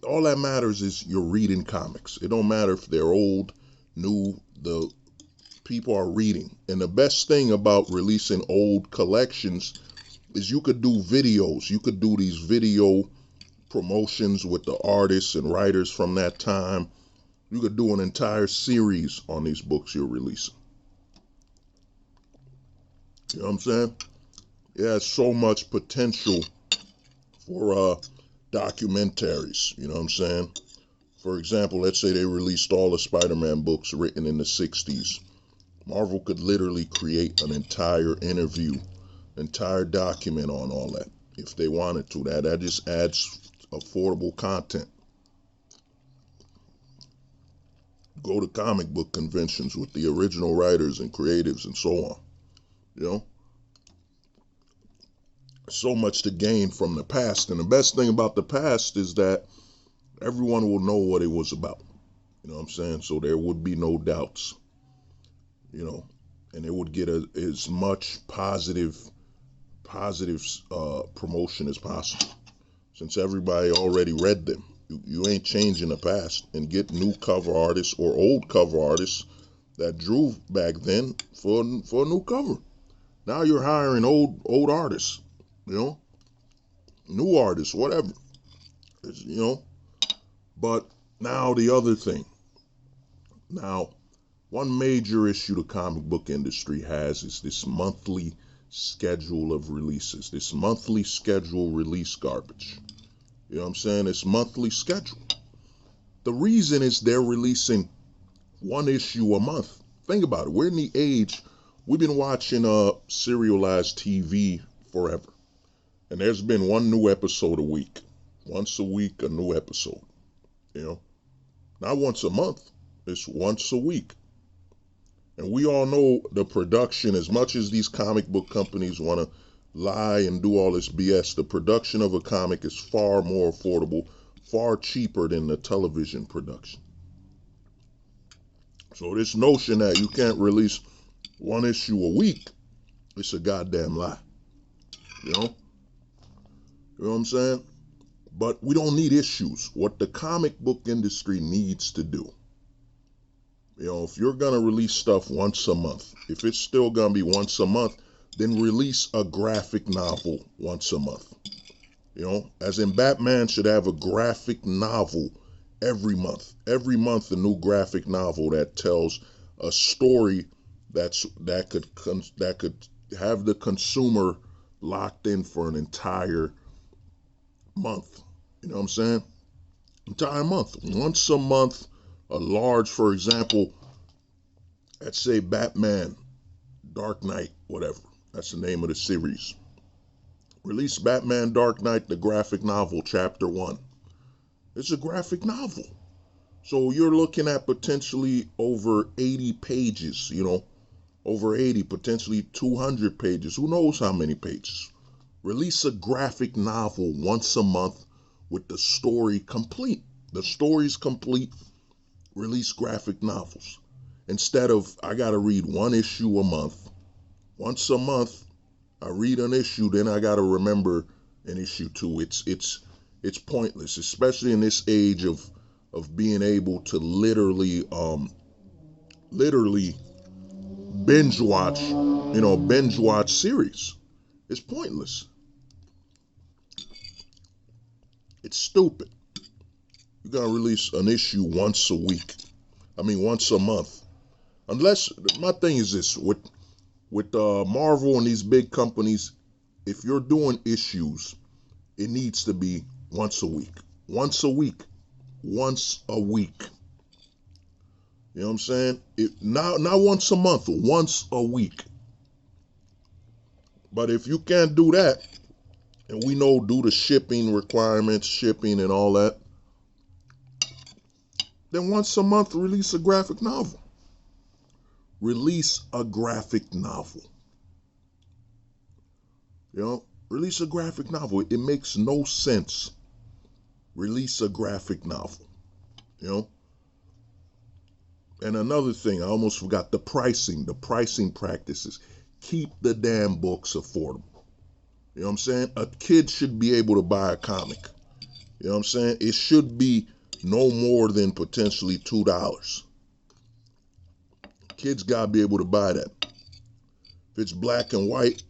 All that matters is you're reading comics. It don't matter if they're old, new, the people are reading. And the best thing about releasing old collections is you could do videos. You could do these video promotions with the artists and writers from that time. You could do an entire series on these books you're releasing. You know what I'm saying? It has so much potential for documentaries. You know what I'm saying? For example, let's say they released all the Spider-Man books written in the 60s. Marvel could literally create an entire interview, entire document on all that if they wanted to. That just adds affordable content. Go to comic book conventions with the original writers and creatives and so on. So much to gain from the past. And the best thing about the past is that everyone will know what it was about. You know what I'm saying? So there would be no doubts. And it would get as much positive promotion as possible. Since everybody already read them. You ain't changing the past. And get new cover artists or old cover artists that drew back then for a new cover. Now you're hiring old artists, new artists, whatever, But now the other thing. Now, one major issue the comic book industry has is this monthly schedule of releases, this monthly schedule release garbage. You know what I'm saying? It's monthly schedule. The reason is they're releasing one issue a month. Think about it. We're in the age. We've been watching serialized TV forever. And there's been one new episode a week. Once a week, a new episode. Not once a month. It's once a week. And we all know the production, as much as these comic book companies want to lie and do all this BS, the production of a comic is far more affordable, far cheaper than the television production. So this notion that you can't release one issue a week, it's a goddamn lie. You know what I'm saying? But we don't need issues. What the comic book industry needs to do, if you're going to release stuff once a month, if it's still going to be once a month, then release a graphic novel once a month. As in Batman should have a graphic novel every month. Every month a new graphic novel that tells a story that could have the consumer locked in for an entire month. You know what I'm saying? Entire month. Once a month, a large, for example, let's say Batman, Dark Knight, whatever. That's the name of the series. Release Batman Dark Knight, the graphic novel, chapter 1. It's a graphic novel. So you're looking at potentially over 80 pages, over 80, potentially 200 pages. Who knows how many pages? Release a graphic novel once a month with the story complete. The story's complete. Release graphic novels. Instead of, I got to read one issue a month. Once a month, I read an issue, then I got to remember an issue too. It's pointless, especially in this age of being able to literally binge watch series. It's pointless. It's stupid. You gotta release an issue once a month. Unless, my thing is this, with Marvel and these big companies, if you're doing issues, it needs to be once a week. Once a week. Once a week. You know what I'm saying? Not once a month, once a week. But if you can't do that, and we know due to shipping requirements, shipping and all that, then once a month release a graphic novel. Release a graphic novel. Release a graphic novel. It makes no sense. Release a graphic novel. And another thing, I almost forgot, the pricing practices. Keep the damn books affordable. You know what I'm saying? A kid should be able to buy a comic. You know what I'm saying? It should be no more than potentially $2. Kids gotta be able to buy that. If it's black and white,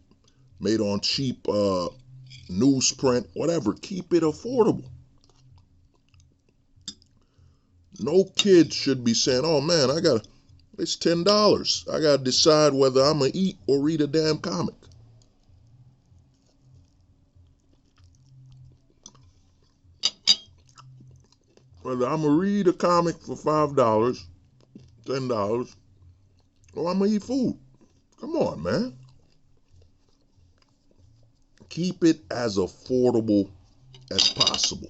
made on cheap newsprint, whatever, keep it affordable. No kid should be saying, oh man, it's $10. I gotta decide whether I'm gonna eat or read a damn comic. Whether I'm gonna read a comic for $5, $10, or I'm gonna eat food. Come on, man. Keep it as affordable as possible.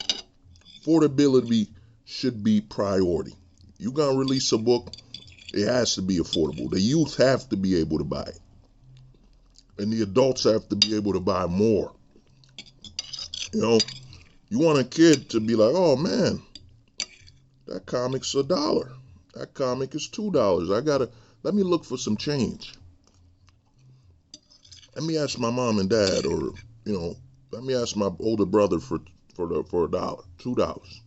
Affordability should be priority. You gonna release a book, it has to be affordable. The youth have to be able to buy it. And the adults have to be able to buy more. You want a kid to be like, oh man, that comic's $1. That comic is $2. Let me look for some change. Let me ask my mom and dad, or, let me ask my older brother for $1, $2.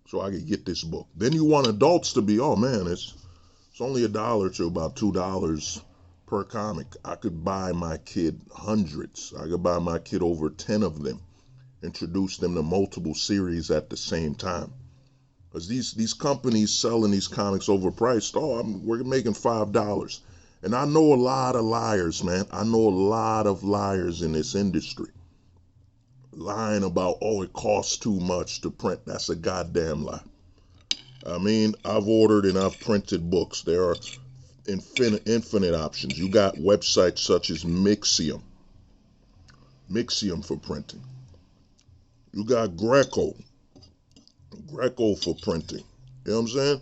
So I could get this book. Then you want adults to be, oh man, it's only $1 to about $2 per comic. I could buy my kid hundreds. I could buy my kid over 10 of them. Introduce them to multiple series at the same time. Because these companies selling these comics overpriced, we're making $5. And I know a lot of liars, man. I know a lot of liars in this industry. Lying about, it costs too much to print. That's a goddamn lie. I mean, I've ordered and I've printed books. There are infinite options. You got websites such as Mixium for printing. You got Greco for printing. You know what I'm saying?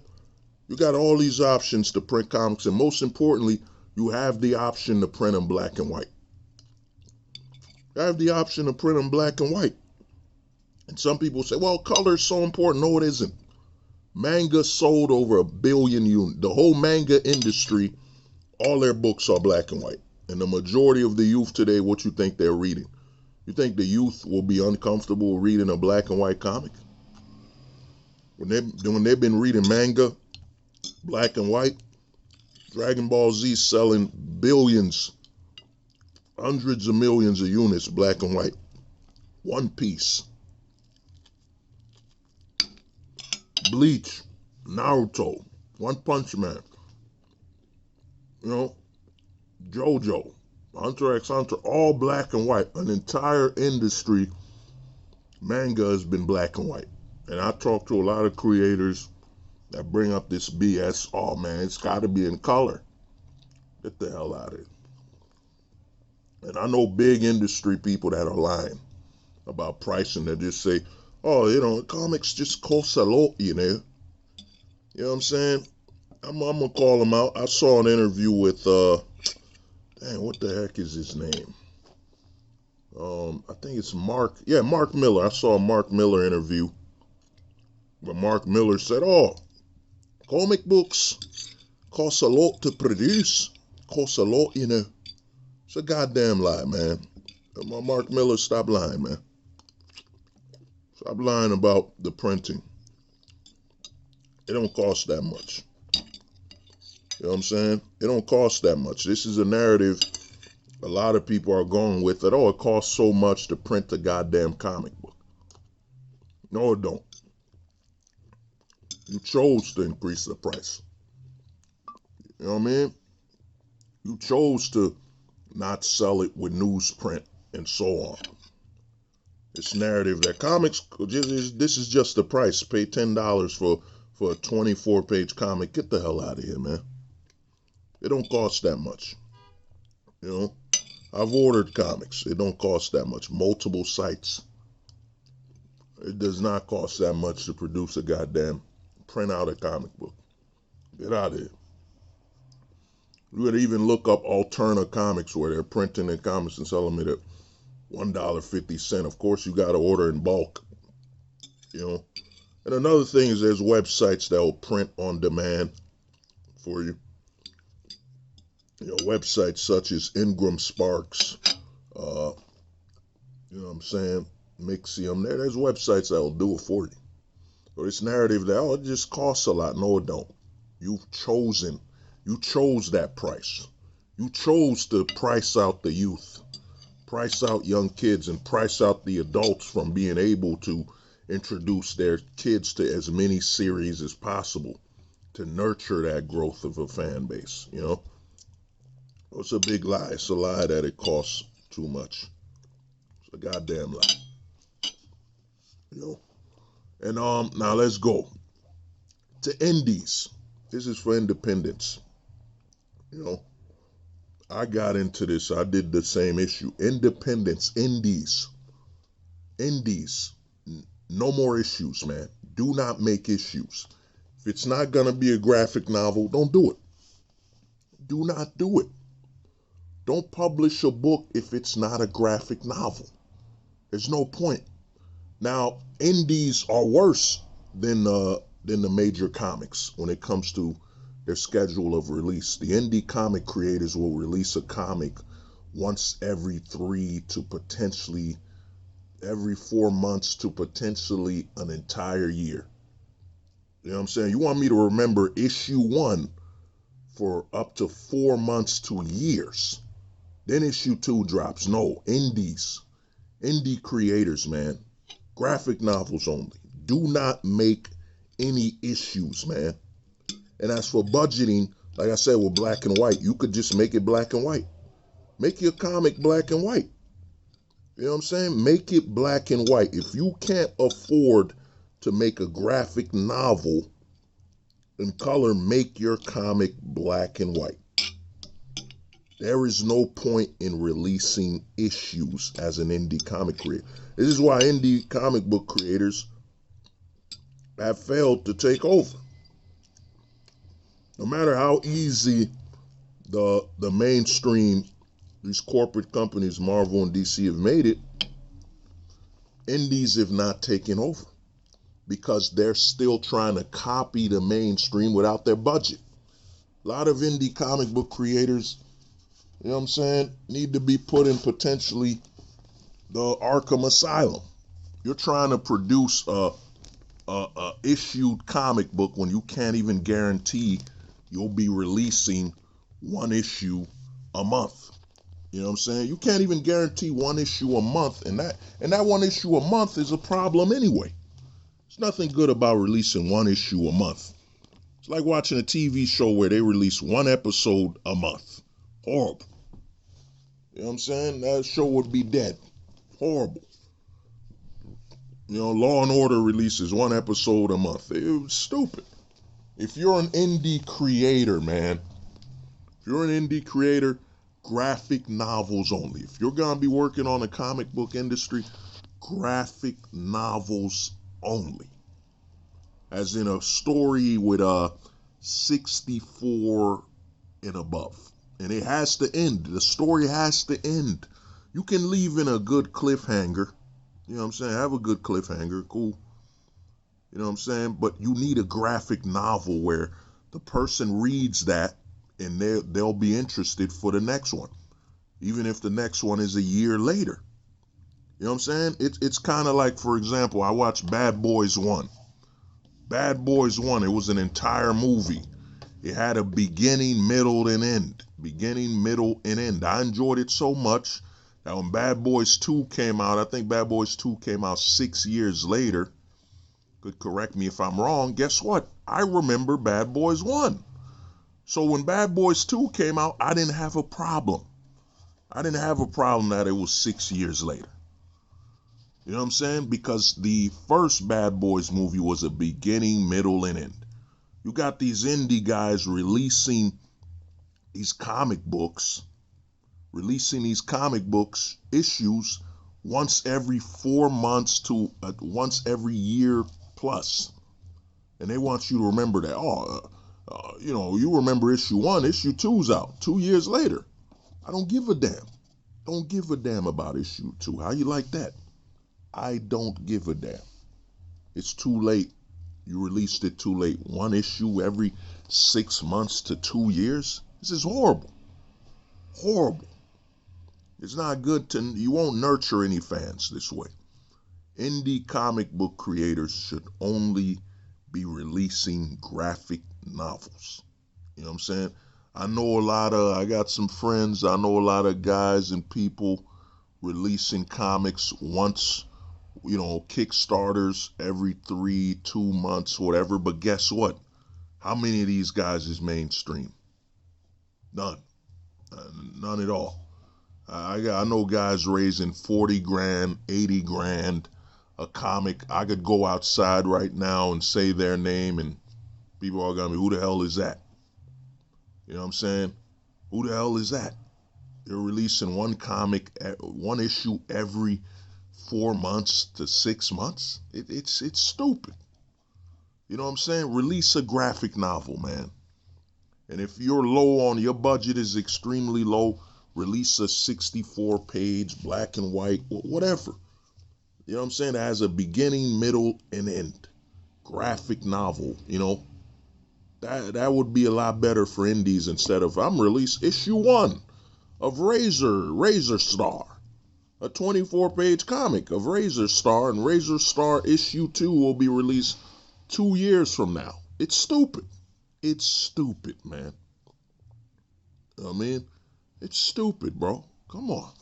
You got all these options to print comics, and most importantly, you have the option to print in black and white. You have the option to print in black and white. And some people say, well, color is so important. No, it isn't. Manga sold over 1 billion units. The whole manga industry, all their books are black and white. And the majority of the youth today, what you think they're reading? You think the youth will be uncomfortable reading a black and white comic? When they've been reading manga, black and white, Dragon Ball Z selling billions, hundreds of millions of units, black and white. One Piece, Bleach, Naruto, One Punch Man, JoJo, Hunter x Hunter, all black and white. An entire industry, manga has been black and white. And I talk to a lot of creators that bring up this BS. Oh man, it's got to be in color. Get the hell out of it. And I know big industry people that are lying about pricing. That just say, comics just cost a lot, You know what I'm saying? I'm gonna call him out. I saw an interview with dang, what the heck is his name? I think it's Mark. Yeah, Mark Miller. I saw a Mark Miller interview where Mark Miller said, "Oh, comic books cost a lot to produce. Cost a lot, you know." It's a goddamn lie, man. Mark Miller, stop lying, man. Stop lying about the printing. It don't cost that much. You know what I'm saying? It don't cost that much. This is a narrative a lot of people are going with that. Oh, it costs so much to print a goddamn comic book. No, it don't. You chose to increase the price. You know what I mean? You chose to not sell it with newsprint and so on. This narrative that comics, this is just the price. Pay $10 for a 24-page comic. Get the hell out of here, man. It don't cost that much. You know? I've ordered comics. It don't cost that much. Multiple sites. It does not cost that much to produce a goddamn print out a comic book. Get out of here. You would even look up Alterna Comics where they're printing their comics and selling them at $1.50. Of course, you got to order in bulk. You know. And another thing is there's websites that will print on demand for you. You know, websites such as Ingram Sparks, you know what I'm saying, Mixium. There's websites that will do it for you. So this narrative that, oh, it just costs a lot. No, it don't. You chose that price. You chose to price out the youth, price out young kids, and price out the adults from being able to introduce their kids to as many series as possible to nurture that growth of a fan base, you know? It's a big lie. It's a lie that it costs too much. It's a goddamn lie. You know? And now let's go to indies. This is for independents. You know, I got into this. I did the same issue. Independents, indies. No more issues, man. Do not make issues. If it's not gonna be a graphic novel, don't do it. Do not do it. Don't publish a book if it's not a graphic novel. There's no point. Now, indies are worse than the major comics when it comes to their schedule of release. The indie comic creators will release a comic once every 3 to potentially every 4 months to potentially an entire year. You know what I'm saying? You want me to remember issue 1 for up to 4 months to years. Then issue 2 drops. No, indie creators, man. Graphic novels only. Do not make any issues, man. And as for budgeting, like I said, with black and white, you could just make it black and white. Make your comic black and white. You know what I'm saying? Make it black and white. If you can't afford to make a graphic novel in color, make your comic black and white. There is no point in releasing issues as an indie comic creator. This is why indie comic book creators have failed to take over. No matter how easy the mainstream, these corporate companies, Marvel and DC, have made it, indies have not taken over because they're still trying to copy the mainstream without their budget. A lot of indie comic book creators, you know what I'm saying, need to be put in potentially the Arkham Asylum. You're trying to produce a issued comic book when you can't even guarantee you'll be releasing 1 issue a month. You know what I'm saying? You can't even guarantee 1 issue a month, and that 1 issue a month is a problem anyway. There's nothing good about releasing 1 issue a month. It's like watching a TV show where they release 1 episode a month. Horrible. You know what I'm saying? That show would be dead. Horrible. You know, Law and Order releases 1 episode a month. It was stupid. If you're an indie creator, man, if you're an indie creator, graphic novels only. If you're going to be working on the comic book industry, graphic novels only. as in a story with a 64 and above. And it has to end. The story has to end. You can leave in a good cliffhanger. You know what I'm saying? Have a good cliffhanger. Cool. You know what I'm saying? But you need a graphic novel where the person reads that and they'll be interested for the next one. Even if the next one is a year later. You know what I'm saying? It's kind of like, for example, I watched Bad Boys 1. Bad Boys 1, it was an entire movie. It had a beginning, middle, and end. Beginning, middle, and end. I enjoyed it so much that when Bad Boys 2 came out, I think Bad Boys 2 came out 6 years later. Could correct me if I'm wrong. Guess what? I remember Bad Boys 1. So when Bad Boys 2 came out, I didn't have a problem. I didn't have a problem that it was 6 years later. You know what I'm saying? Because the first Bad Boys movie was a beginning, middle, and end. You got these indie guys releasing these comic books, issues once every 4 months to once every year plus. And they want you to remember that. You remember issue 1, issue 2's out 2 years later. I don't give a damn. Don't give a damn about issue 2. How you like that? I don't give a damn. It's too late. You released it too late. 1 issue every 6 months to 2 years. This is horrible. Horrible. It's not good you won't nurture any fans this way. Indie comic book creators should only be releasing graphic novels. You know what I'm saying? I got some friends, I know a lot of guys and people releasing comics once, Kickstarters every 2 months, whatever. But guess what? How many of these guys is mainstream? None. None at all. I know guys raising 40 grand, 80 grand a comic. I could go outside right now and say their name and people are gonna be, who the hell is that? You know what I'm saying? Who the hell is that? They're releasing one issue every 4 months to 6 months. It's stupid. You know what I'm saying? Release a graphic novel, man. And if you're your budget is extremely low, release a 64-page, black and white, whatever. You know what I'm saying? It has a beginning, middle, and end. Graphic novel, That would be a lot better for indies instead of, I'm release issue 1 of Razor Star. A 24-page comic of Razor Star, and Razor Star issue 2 will be released 2 years from now. It's stupid. It's stupid, man. You know what I mean? It's stupid, bro. Come on.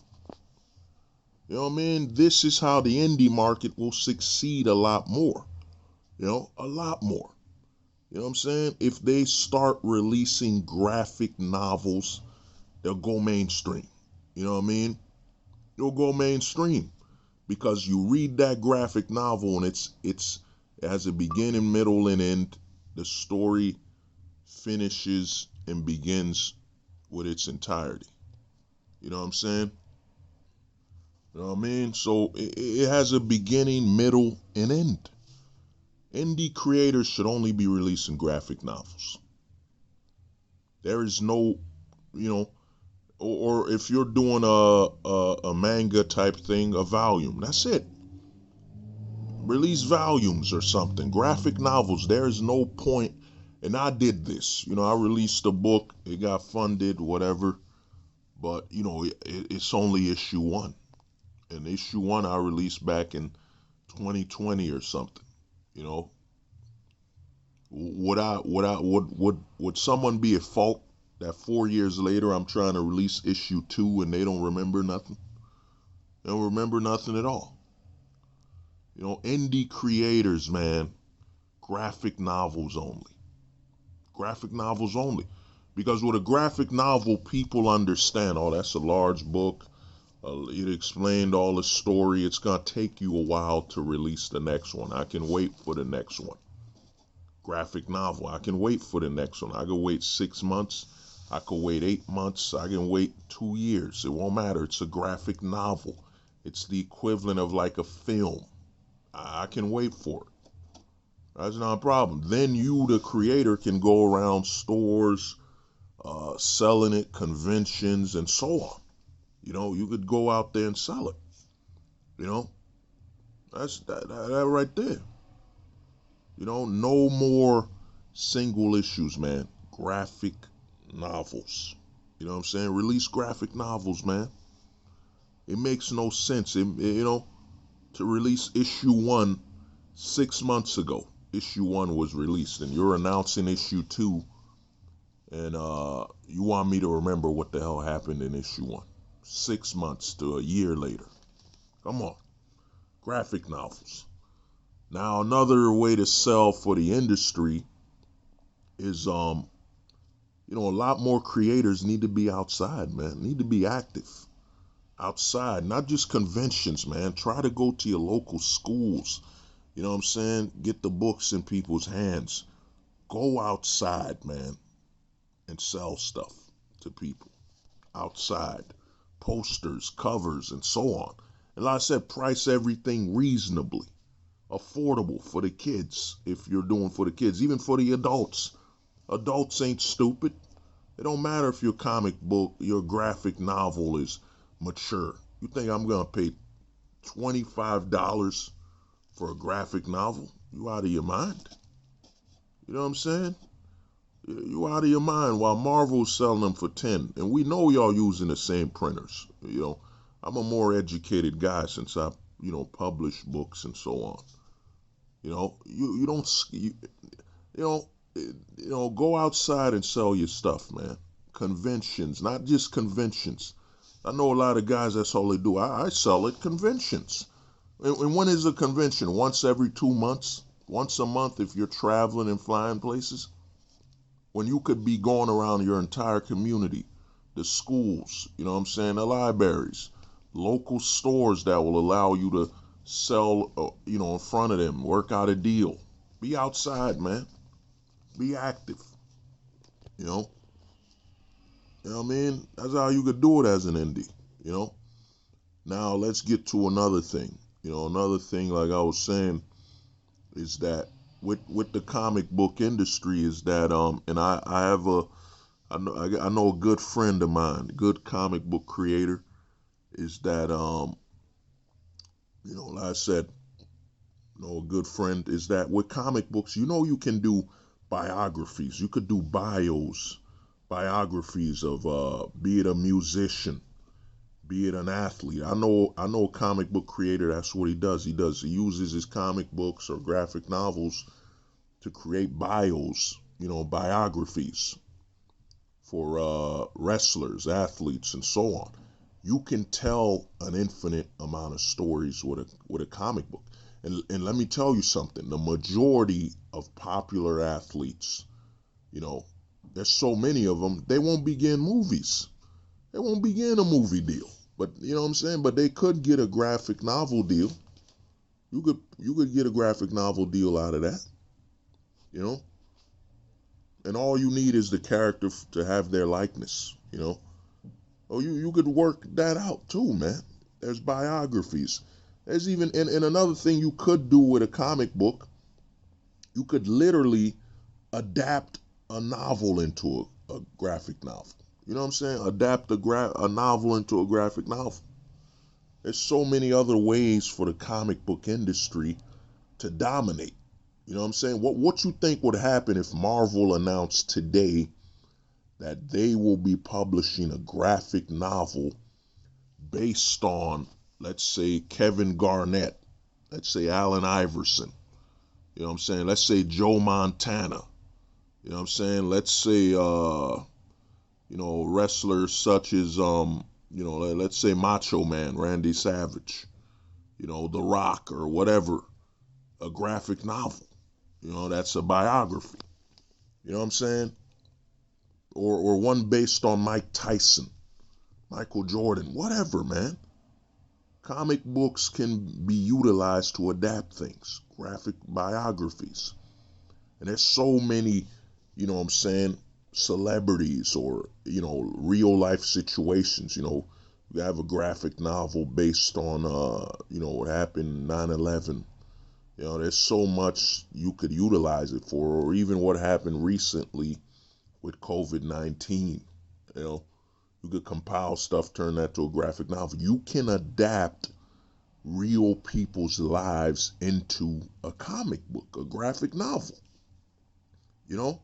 You know what I mean? This is how the indie market will succeed a lot more. A lot more. You know what I'm saying? If they start releasing graphic novels, they'll go mainstream. You know what I mean? You'll go mainstream because you read that graphic novel and it has a beginning, middle, and end. The story finishes and begins with its entirety. You know what I'm saying? You know what I mean? So it has a beginning, middle, and end. Indie creators should only be releasing graphic novels. There is no, or if you're doing a manga type thing, a volume, that's it. Release volumes or something. Graphic novels, there is no point. And I did this. I released a book. It got funded, whatever. But, it's only issue 1. And issue 1 I released back in 2020 or something. Would someone be at fault that 4 years later I'm trying to release issue 2 and they don't remember nothing? They don't remember nothing at all. Indie creators, man, graphic novels only. Graphic novels only. Because with a graphic novel, people understand, that's a large book. It explained all the story. It's going to take you a while to release the next one. I can wait for the next one. Graphic novel, I can wait for the next one. I can wait 6 months. I can wait 8 months. I can wait 2 years. It won't matter. It's a graphic novel. It's the equivalent of like a film. I can wait for it. That's not a problem. Then you, the creator, can go around stores, selling it, conventions, and so on. You could go out there and sell it. You know, that's that right there. No more single issues, man. Graphic novels. You know what I'm saying? Release graphic novels, man. It makes no sense. To release issue 1 6 months ago. Issue 1 was released, and you're announcing issue 2, and you want me to remember what the hell happened in issue 1 6 months to a year later. Come on. Graphic novels. Now, another way to sell for the industry is, a lot more creators need to be outside, man. Need to be active outside, not just conventions, man. Try to go to your local schools. You know what I'm saying? Get the books in people's hands. Go outside, man, and sell stuff to people outside. Posters, covers, and so on. And like I said, price everything reasonably. Affordable for the kids, if you're doing for the kids. Even for the adults. Adults ain't stupid. It don't matter if your comic book, your graphic novel is mature. You think I'm going to pay $25 for a graphic novel? You out of your mind? You know what I'm saying? You out of your mind, while Marvel's selling them for 10. And we know y'all using the same printers. I'm a more educated guy since I, publish books and so on. You don't, go outside and sell your stuff, man. Conventions, not just conventions. I know a lot of guys, that's all they do. I sell at conventions. And when is a convention? Once every 2 months? Once a month if you're traveling and flying places? When you could be going around your entire community, the schools, the libraries, local stores that will allow you to sell, in front of them, work out a deal. Be outside, man. Be active. You know what I mean? That's how you could do it as an indie, Now let's get to another thing. Another thing, like I was saying, is that with the comic book industry is that and I know a good friend of mine, good comic book creator, is that like I said, a good friend is that with comic books, you can do biographies. You could do biographies of be it a musician, be it an athlete. I know a comic book creator, that's what he does. He uses his comic books or graphic novels to create biographies for wrestlers, athletes, and so on. You can tell an infinite amount of stories with a comic book. And let me tell you something, the majority of popular athletes, there's so many of them, they won't begin movies. They won't begin a movie deal. But you know what I'm saying? But they could get a graphic novel deal. You could get a graphic novel deal out of that. And all you need is the character to have their likeness, Oh, you could work that out too, man. There's biographies. There's even, and another thing you could do with a comic book, you could literally adapt a novel into a graphic novel. You know what I'm saying? Adapt a novel into a graphic novel. There's so many other ways for the comic book industry to dominate. You know what I'm saying? What you think would happen if Marvel announced today that they will be publishing a graphic novel based on, let's say, Kevin Garnett, let's say Allen Iverson, you know what I'm saying? Let's say Joe Montana, you know what I'm saying? Let's say, wrestlers such as, let's say Macho Man, Randy Savage, The Rock or whatever, a graphic novel. That's a biography. You know what I'm saying? Or one based on Mike Tyson, Michael Jordan, whatever, man. Comic books can be utilized to adapt things, graphic biographies. And there's so many, celebrities or, real life situations. You have a graphic novel based on, what happened 9/11. You know, there's so much you could utilize it for, or even what happened recently with COVID-19. You know, you could compile stuff, turn that to a graphic novel. You can adapt real people's lives into a comic book, a graphic novel. You know,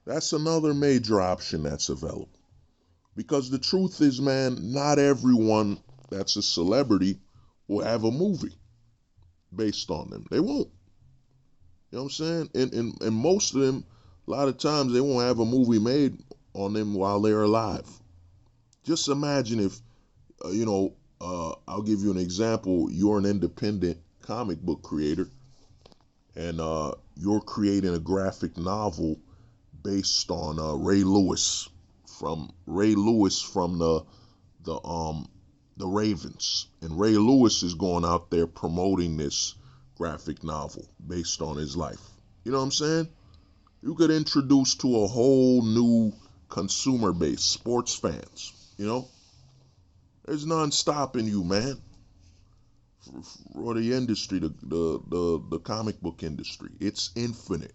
that's another major option that's available. Because the truth is, man, not everyone that's a celebrity will have a movie based on them. They won't. You know what I'm saying? And most of them, a lot of times, they won't have a movie made on them while they're alive. Just imagine if, I'll give you an example. You're an independent comic book creator, and you're creating a graphic novel based on Ray Lewis from the Ravens, and Ray Lewis is going out there promoting this graphic novel based on his life. You know what I'm saying? You could introduce to a whole new consumer base, sports fans. You know, there's none stopping you, man. For the industry, the comic book industry, it's infinite.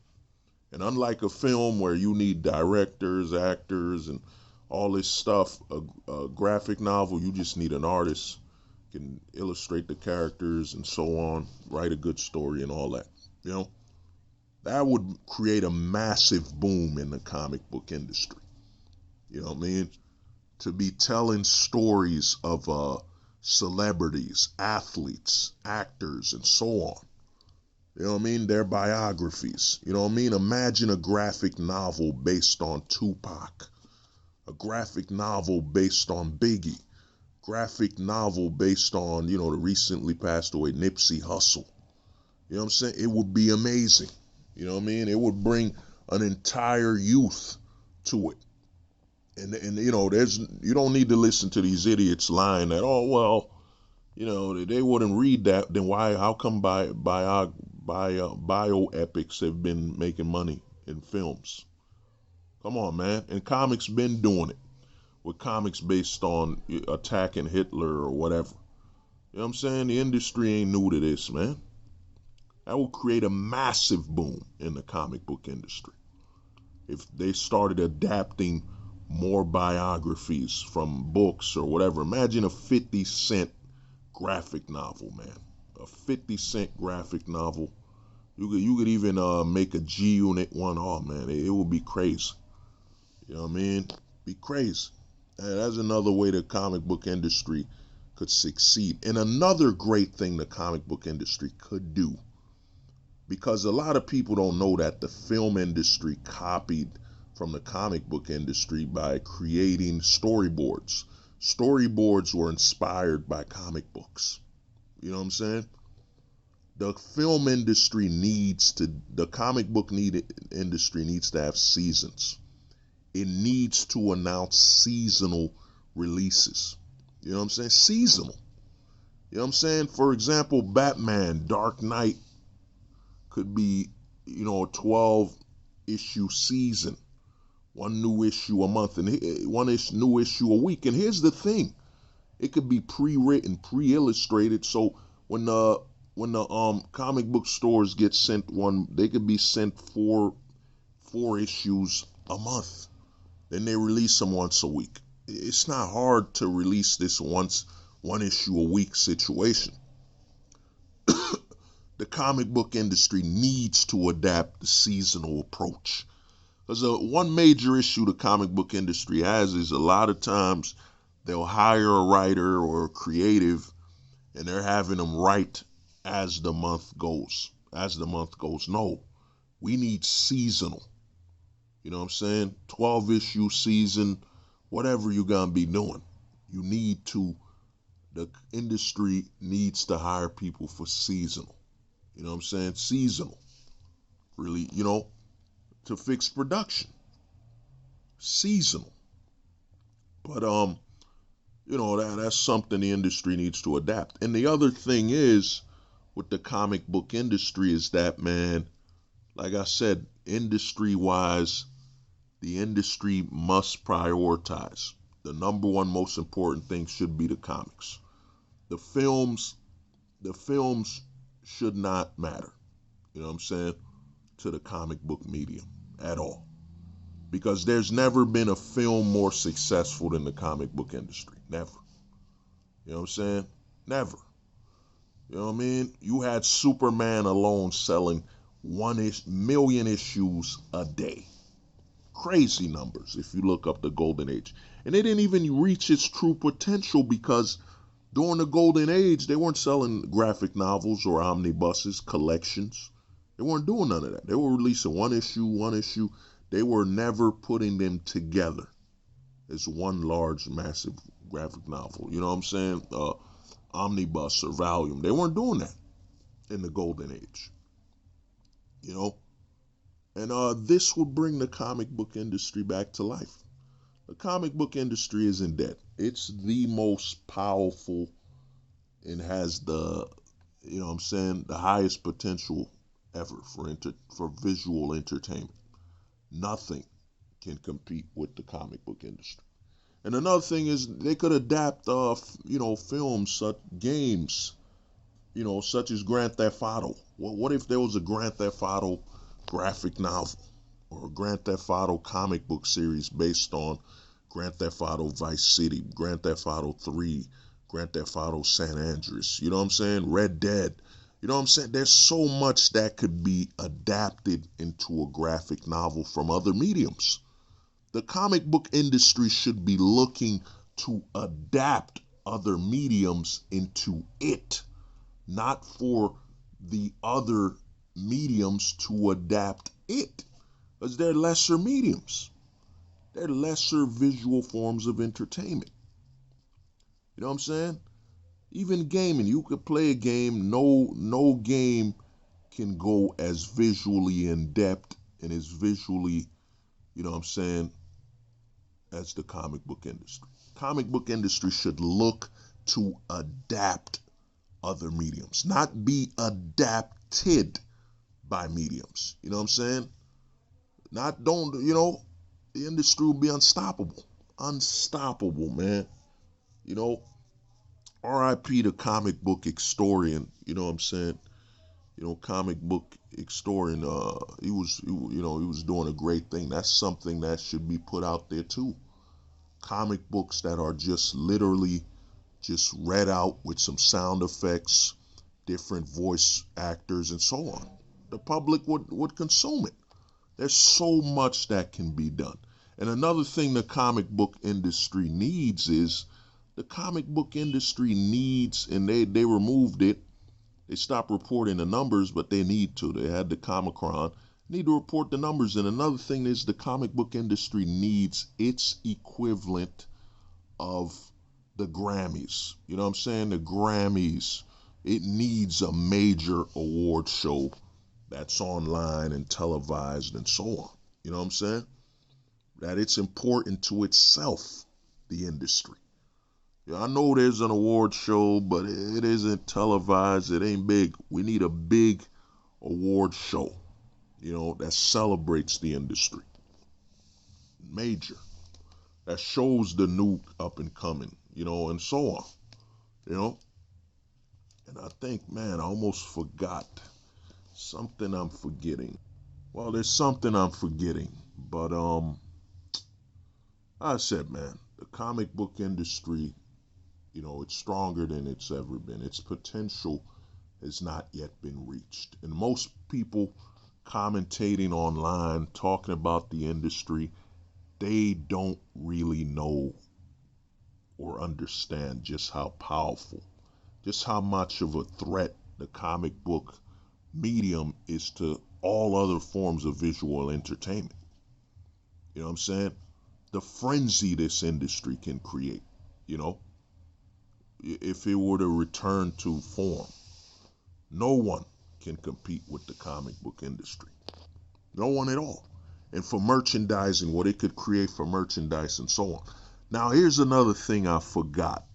And unlike a film where you need directors, actors, and all this stuff, a graphic novel, you just need an artist, can illustrate the characters and so on, write a good story and all that. You know, that would create a massive boom in the comic book industry. You know what I mean? To be telling stories of celebrities, athletes, actors, and so on. You know what I mean? Their biographies. You know what I mean? Imagine a graphic novel based on Tupac, a graphic novel based on Biggie, graphic novel based on, the recently passed away Nipsey Hussle. You know what I'm saying? It would be amazing. You know what I mean? It would bring an entire youth to it. And you don't need to listen to these idiots lying that, oh, well, they wouldn't read that. Then how come bioepics have been making money in films? Come on, man. And comics been doing it with comics based on attacking Hitler or whatever. You know what I'm saying? The industry ain't new to this, man. That would create a massive boom in the comic book industry if they started adapting more biographies from books or whatever. Imagine a 50 Cent graphic novel, man. A 50 Cent graphic novel. You could even make a G Unit one. Oh, man, it would be crazy. You know what I mean? Be crazy. And that's another way the comic book industry could succeed. And another great thing the comic book industry could do, because a lot of people don't know that the film industry copied from the comic book industry by creating storyboards. Storyboards were inspired by comic books. You know what I'm saying? The comic book industry needs to have seasons. It needs to announce seasonal releases. You know what I'm saying? Seasonal. You know what I'm saying? For example, Batman, Dark Knight could be, a 12 issue season. One new issue a month and new issue a week. And here's the thing. It could be pre-written, pre-illustrated. So when the comic book stores get sent one, they could be sent four issues a month. Then they release them once a week. It's not hard to release this one issue a week situation. The comic book industry needs to adapt the seasonal approach. Because one major issue the comic book industry has is a lot of times they'll hire a writer or a creative and they're having them write as the month goes. No, we need seasonal. You know what I'm saying? 12 issue season, whatever you're going to be doing. The industry needs to hire people for seasonal. You know what I'm saying? Seasonal. Really, to fix production. Seasonal. But, that's something the industry needs to adapt. And the other thing is, with the comic book industry is that, man, like I said, industry-wise, the industry must prioritize. The number one most important thing should be the comics. The films should not matter, you know what I'm saying, to the comic book medium at all. Because there's never been a film more successful than the comic book industry. Never. You know what I'm saying? Never. You know what I mean? You had Superman alone selling 1 million issues a day. Crazy numbers if you look up the Golden Age. And they didn't even reach its true potential because during the Golden Age, they weren't selling graphic novels or omnibuses, collections. They weren't doing none of that. They were releasing one issue. They were never putting them together as one large, massive graphic novel. You know what I'm saying? Omnibus or volume. They weren't doing that in the Golden Age. You know? And this would bring the comic book industry back to life. The comic book industry isn't dead. It's the most powerful and has the, you know what I'm saying, the highest potential ever for visual entertainment. Nothing can compete with the comic book industry. And another thing is they could adapt, films, such games, such as Grand Theft Auto. What if there was a Grand Theft Auto graphic novel or a Grand Theft Auto comic book series based on Grand Theft Auto Vice City, Grand Theft Auto 3, Grand Theft Auto San Andreas, you know what I'm saying? Red Dead. You know what I'm saying? There's so much that could be adapted into a graphic novel from other mediums. The comic book industry should be looking to adapt other mediums into it, not for the other mediums to adapt it, because they're lesser mediums. They're lesser visual forms of entertainment. You know what I'm saying? Even gaming, you could play a game. No game can go as visually in depth and as visually, you know what I'm saying, as the comic book industry. Comic book industry should look to adapt other mediums, not be adapted by mediums. You know what I'm saying? The industry will be unstoppable. Unstoppable, man. You know, R.I.P. the comic book historian, you know what I'm saying? Comic book historian, he was doing a great thing. That's something that should be put out there too. Comic books that are just literally just read out with some sound effects, different voice actors, and so on. The public would consume it. There's so much that can be done. And another thing the comic book industry needs is the comic book industry needs, and they removed it. They stopped reporting the numbers, but they need to. They had the Comicron. Need to report the numbers. And another thing is the comic book industry needs its equivalent of the Grammys. You know what I'm saying? The Grammys. It needs a major award show that's online and televised and so on. You know what I'm saying? That it's important to itself, the industry. Yeah, I know there's an award show, but it isn't televised. It ain't big. We need a big award show, that celebrates the industry. Major. That shows the new up and coming, and so on, And I think, man, I almost forgot something I'm forgetting. Well, there's something I'm forgetting, but I said, man, the comic book industry, it's stronger than it's ever been. Its potential has not yet been reached. And most people commentating online, talking about the industry, they don't really know or understand just how powerful, just how much of a threat the comic book medium is to all other forms of visual entertainment. You know what I'm saying? The frenzy this industry can create, if it were to return to form. No one can compete with the comic book industry. No one at all. And for merchandising, what it could create for merchandise and so on. Now, here's another thing I forgot,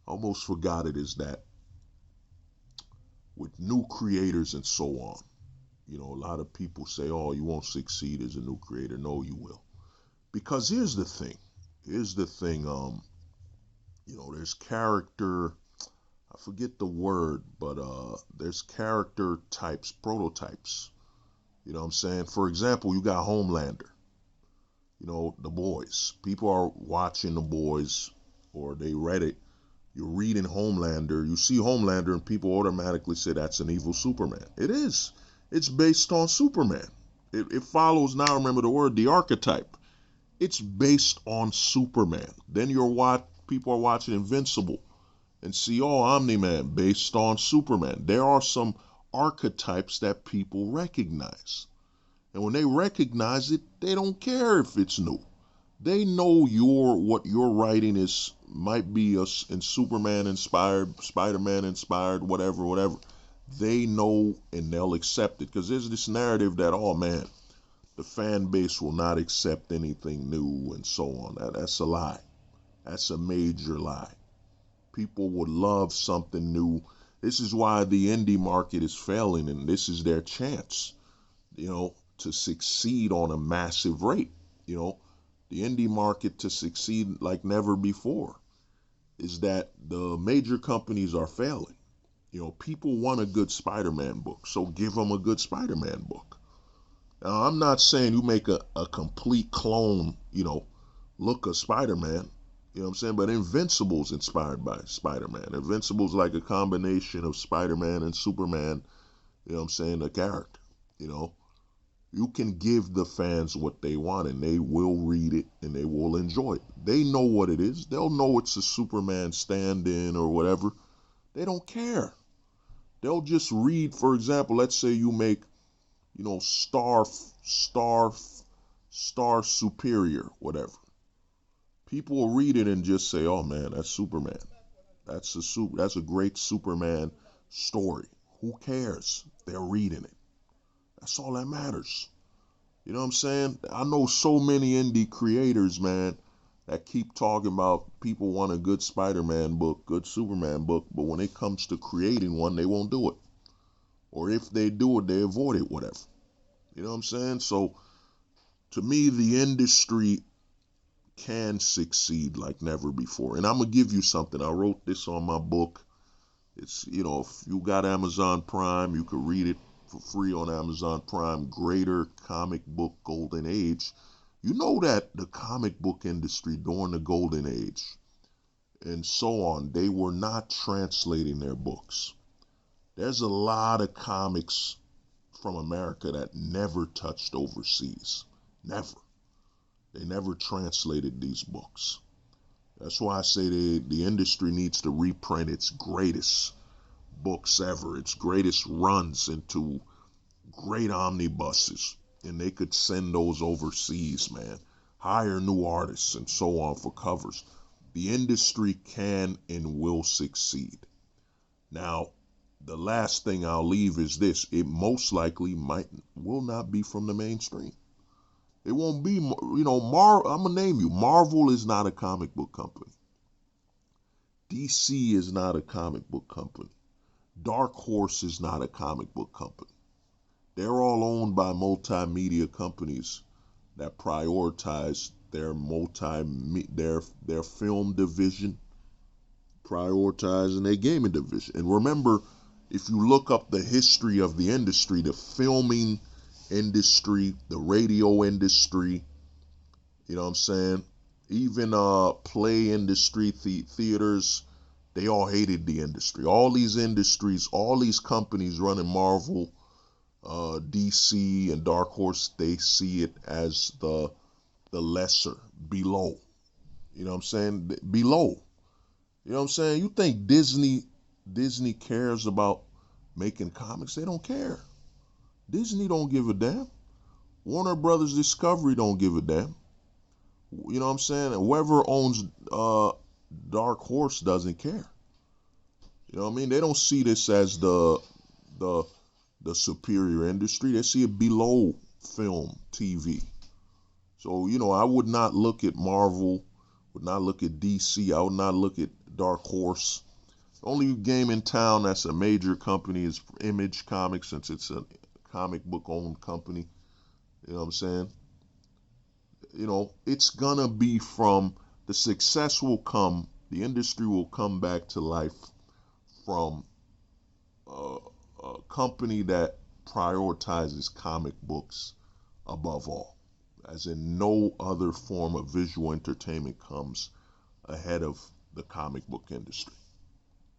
almost forgot it, is that with new creators and so on, a lot of people say, oh, you won't succeed as a new creator. No, you will. Because here's the thing. There's character, I forget the word, but there's character types, prototypes. You know what I'm saying? For example, you got Homelander. You know, The Boys. People are watching The Boys, or they read it. You're reading Homelander. You see Homelander, and people automatically say that's an evil Superman. It is. It's based on Superman. It follows, now remember the word, the archetype. It's based on Superman. Then people are watching Invincible and see, oh, Omni-Man, based on Superman. There are some archetypes that people recognize. And when they recognize it, they don't care if it's new. They know what you're writing might be in Superman inspired, Spider-Man inspired, whatever. They know, and they'll accept it, because there's this narrative that, oh man, the fan base will not accept anything new and so on. That's a lie. That's a major lie. People would love something new. This is why the indie market is failing, and this is their chance, to succeed on a massive rate. The indie market to succeed like never before is that the major companies are failing. People want a good Spider-Man book, so give them a good Spider-Man book. Now, I'm not saying you make a complete clone, look of Spider-Man, you know what I'm saying? But Invincible's inspired by Spider-Man. Invincible's like a combination of Spider-Man and Superman, you know what I'm saying, the character, You can give the fans what they want, and they will read it, and they will enjoy it. They know what it is. They'll know it's a Superman stand-in or whatever. They don't care. They'll just read, for example, let's say you make, Star Superior, whatever. People will read it and just say, "Oh man, that's Superman. That's a great Superman story." Who cares? They're reading it. That's all that matters. You know what I'm saying? I know so many indie creators, man, that keep talking about people want a good Spider-Man book, good Superman book, but when it comes to creating one, they won't do it. Or if they do it, they avoid it, whatever. You know what I'm saying? So, to me, the industry can succeed like never before. And I'm going to give you something. I wrote this on my book. It's, if you got Amazon Prime, you could read it for free on Amazon Prime. Greater Comic Book Golden Age. You know that the comic book industry during the Golden Age and so on, they were not translating their books. There's a lot of comics from America that never touched overseas. Never. They never translated these books. That's why I say the industry needs to reprint its greatest books ever, its greatest runs into great omnibuses, and they could send those overseas, man. Hire new artists and so on for covers. The industry can and will succeed. Now, the last thing I'll leave is this. It most likely will not be from the mainstream. It won't be, I'm going to name you. Marvel is not a comic book company. DC is not a comic book company. Dark Horse is not a comic book company. They're all owned by multimedia companies that prioritize their film division, prioritizing their gaming division. And remember, if you look up the history of the industry, the filming industry, the radio industry, you know what I'm saying? Even play industry, theaters, they all hated the industry. All these industries, all these companies running Marvel, DC, and Dark Horse, they see it as the lesser, below. You know what I'm saying? Below. You know what I'm saying? You think Disney cares about making comics? They don't care. Disney don't give a damn. Warner Brothers Discovery don't give a damn. You know what I'm saying? And whoever owns Dark Horse doesn't care. You know what I mean? They don't see this as the superior industry. They see it below film, TV. So, I would not look at Marvel, would not look at DC, I would not look at Dark Horse. The only game in town that's a major company is Image Comics, since it's a comic book owned company. You know what I'm saying? It's gonna be from the success will come, the industry will come back to life from a company that prioritizes comic books above all, as in no other form of visual entertainment comes ahead of the comic book industry.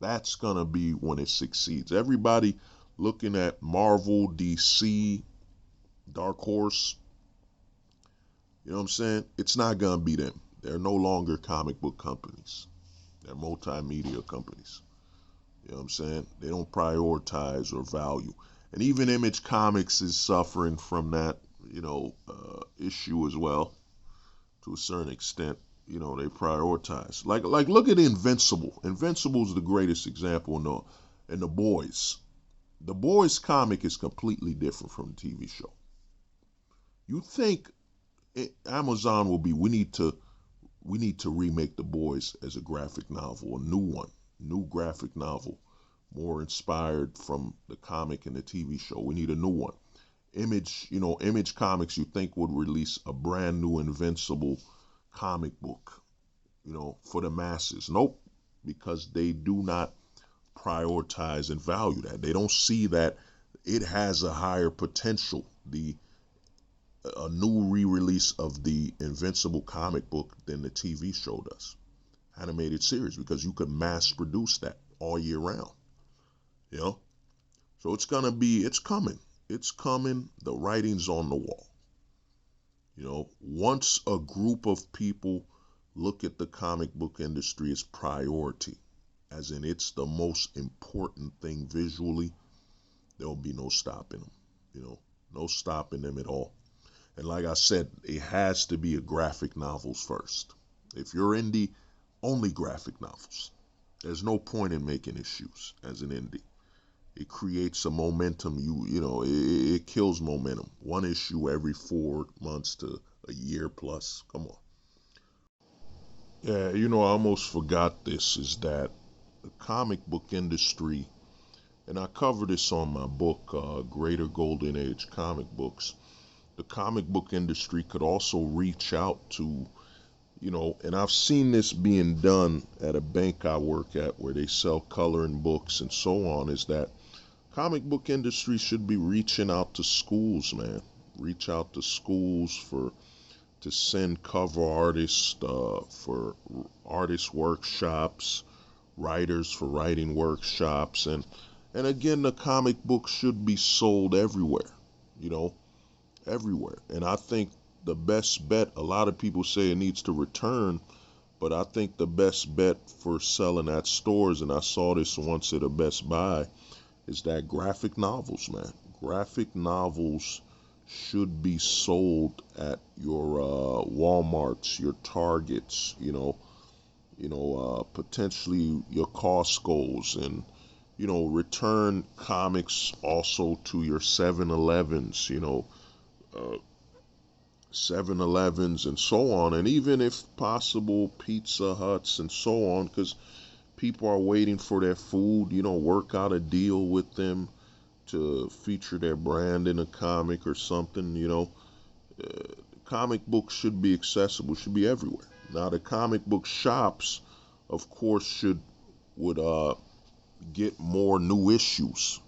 That's gonna be when it succeeds. Everybody looking at Marvel, DC, Dark Horse, you know what I'm saying? It's not gonna be them. They're no longer comic book companies. They're multimedia companies. You know what I'm saying? They don't prioritize or value. And even Image Comics is suffering from that, issue as well, to a certain extent. They prioritize. Like look at Invincible. Invincible is the greatest example in the Boys. The Boys comic is completely different from the TV show. You think Amazon will be, we need to remake The Boys as a graphic novel, a new graphic novel, more inspired from the comic and the TV show. We need a new one. Image Comics, you think, would release a brand new Invincible comic book, for the masses. Nope, because they do not prioritize and value that. They don't see that it has a higher potential. A new re-release of the Invincible comic book than the TV show does, animated series, because you could mass produce that all year round. So it's coming. It's coming. The writing's on the wall. Once a group of people look at the comic book industry as priority, as in it's the most important thing visually, there'll be no stopping them. No stopping them at all. And like I said, it has to be a graphic novels first. If you're indie, only graphic novels. There's no point in making issues as an indie. It creates a momentum. It kills momentum. One issue every 4 months to a year plus. Come on. Yeah, I almost forgot this, is that the comic book industry, and I cover this on my book, Greater Golden Age Comic Books. The comic book industry could also reach out to, and I've seen this being done at a bank I work at where they sell coloring books and so on, is that comic book industry should be reaching out to schools, man. Reach out to schools to send cover artists for artist workshops, writers for writing workshops, and again, the comic book should be sold everywhere, everywhere. And I think the best bet, a lot of people say it needs to return, but I think the best bet for selling at stores, and I saw this once at a Best Buy, is that graphic novels, man. Graphic novels should be sold at your Walmarts, your Targets, potentially your Costco's, and return comics also to your 7-Elevens, 7-Elevens and so on, and even if possible Pizza Huts and so on, because people are waiting for their food. Work out a deal with them to feature their brand in a comic or something. Comic books should be accessible, should be everywhere. Now the comic book shops, of course, would get more new issues.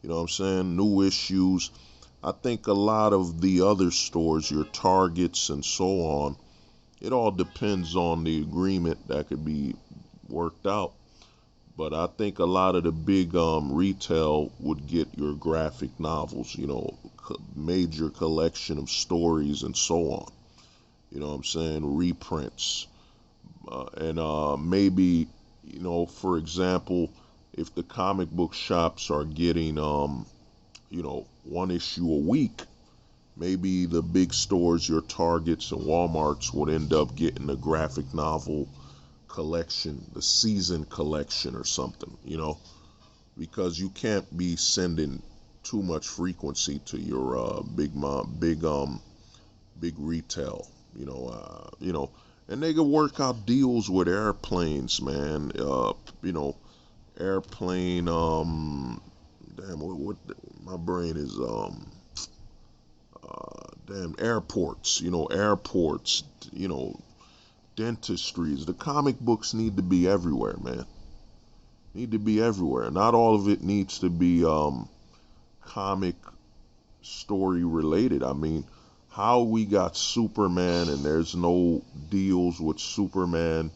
You know what I'm saying? New issues. I think a lot of the other stores, your Targets and so on, it all depends on the agreement that could be worked out. But I think a lot of the big retail would get your graphic novels, major collection of stories and so on. You know what I'm saying? Reprints. And maybe, for example, if the comic book shops are getting, one issue a week, maybe the big stores, your Targets and Walmarts, would end up getting a graphic novel collection, the season collection or something, because you can't be sending too much frequency to your big retail, and they can work out deals with airplanes, man. Airplane, damn, what my brain is, airports, dentistries. The comic books need to be everywhere, man. Need to be everywhere. Not all of it needs to be comic story related. I mean, how we got Superman and there's no deals with Superman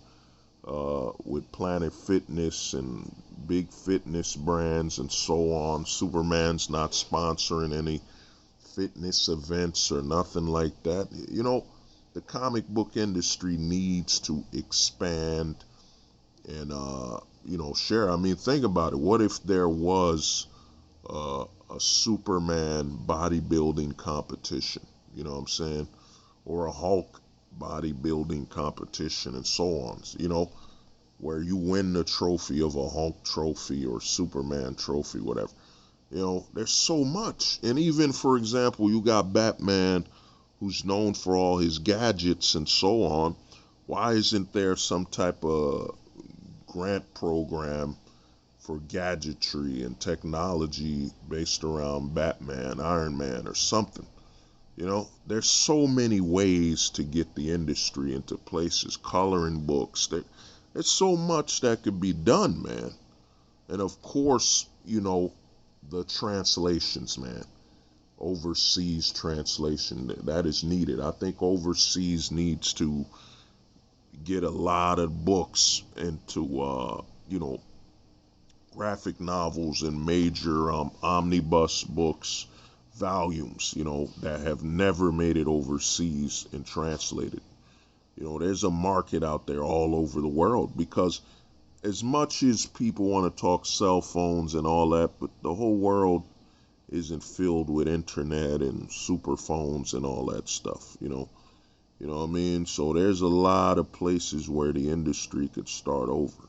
with Planet Fitness and big fitness brands and so on. Superman's not sponsoring any fitness events or nothing like that. You know, the comic book industry needs to expand and share. I mean, think about it. What if there was a Superman bodybuilding competition? You know what I'm saying? Or a Hulk bodybuilding competition and so on. You know, where you win the trophy of a Hulk trophy or Superman trophy, whatever. You know, there's so much. And even, for example, you got Batman, who's known for all his gadgets and so on. Why isn't there some type of grant program for gadgetry and technology based around Batman, Iron Man, or something? You know, there's so many ways to get the industry into places, coloring books. There's so much that could be done, man. And of course, you know, the translations, man. Overseas translation, that is needed. I think overseas needs to get a lot of books into, graphic novels and major omnibus books, volumes, that have never made it overseas and translated. You know, there's a market out there all over the world because as much as people want to talk cell phones and all that, but the whole world isn't filled with internet and super phones and all that stuff, You know what I mean? So there's a lot of places where the industry could start over,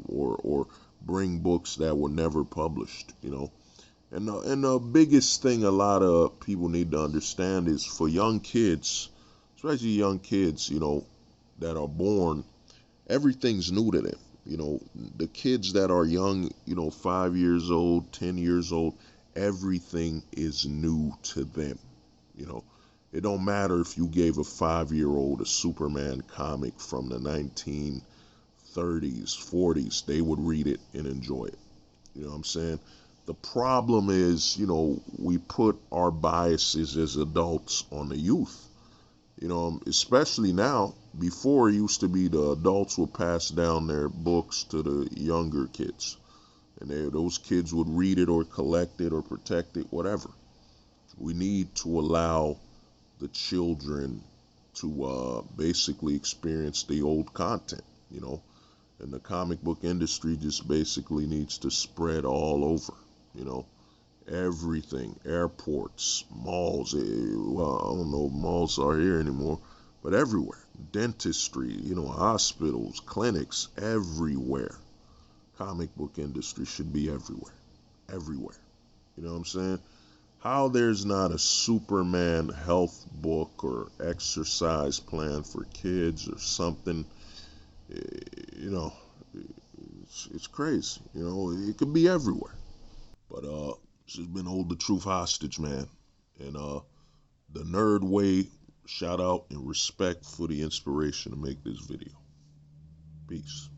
or bring books that were never published, And the biggest thing a lot of people need to understand is for young kids, especially young kids, that are born, everything's new to them. The kids that are young, 5 years old, 10 years old, everything is new to them. You know, it don't matter if you gave a 5-year-old a Superman comic from the 1930s, 40s, they would read it and enjoy it. You know what I'm saying? The problem is, we put our biases as adults on the youth. Especially now. Before, it used to be the adults would pass down their books to the younger kids. And those kids would read it or collect it or protect it, whatever. We need to allow the children to basically experience the old content. And the comic book industry just basically needs to spread all over, you know, everything, airports, malls. Well, I don't know if malls are here anymore, but everywhere. Dentistry, hospitals, clinics, everywhere. Comic book industry should be everywhere. Everywhere. You know what I'm saying? How there's not a Superman health book or exercise plan for kids or something, you know, it's crazy. It could be everywhere. But this has been Hold the Truth Hostage, man. And the nerd way, shout out and respect for the inspiration to make this video. Peace.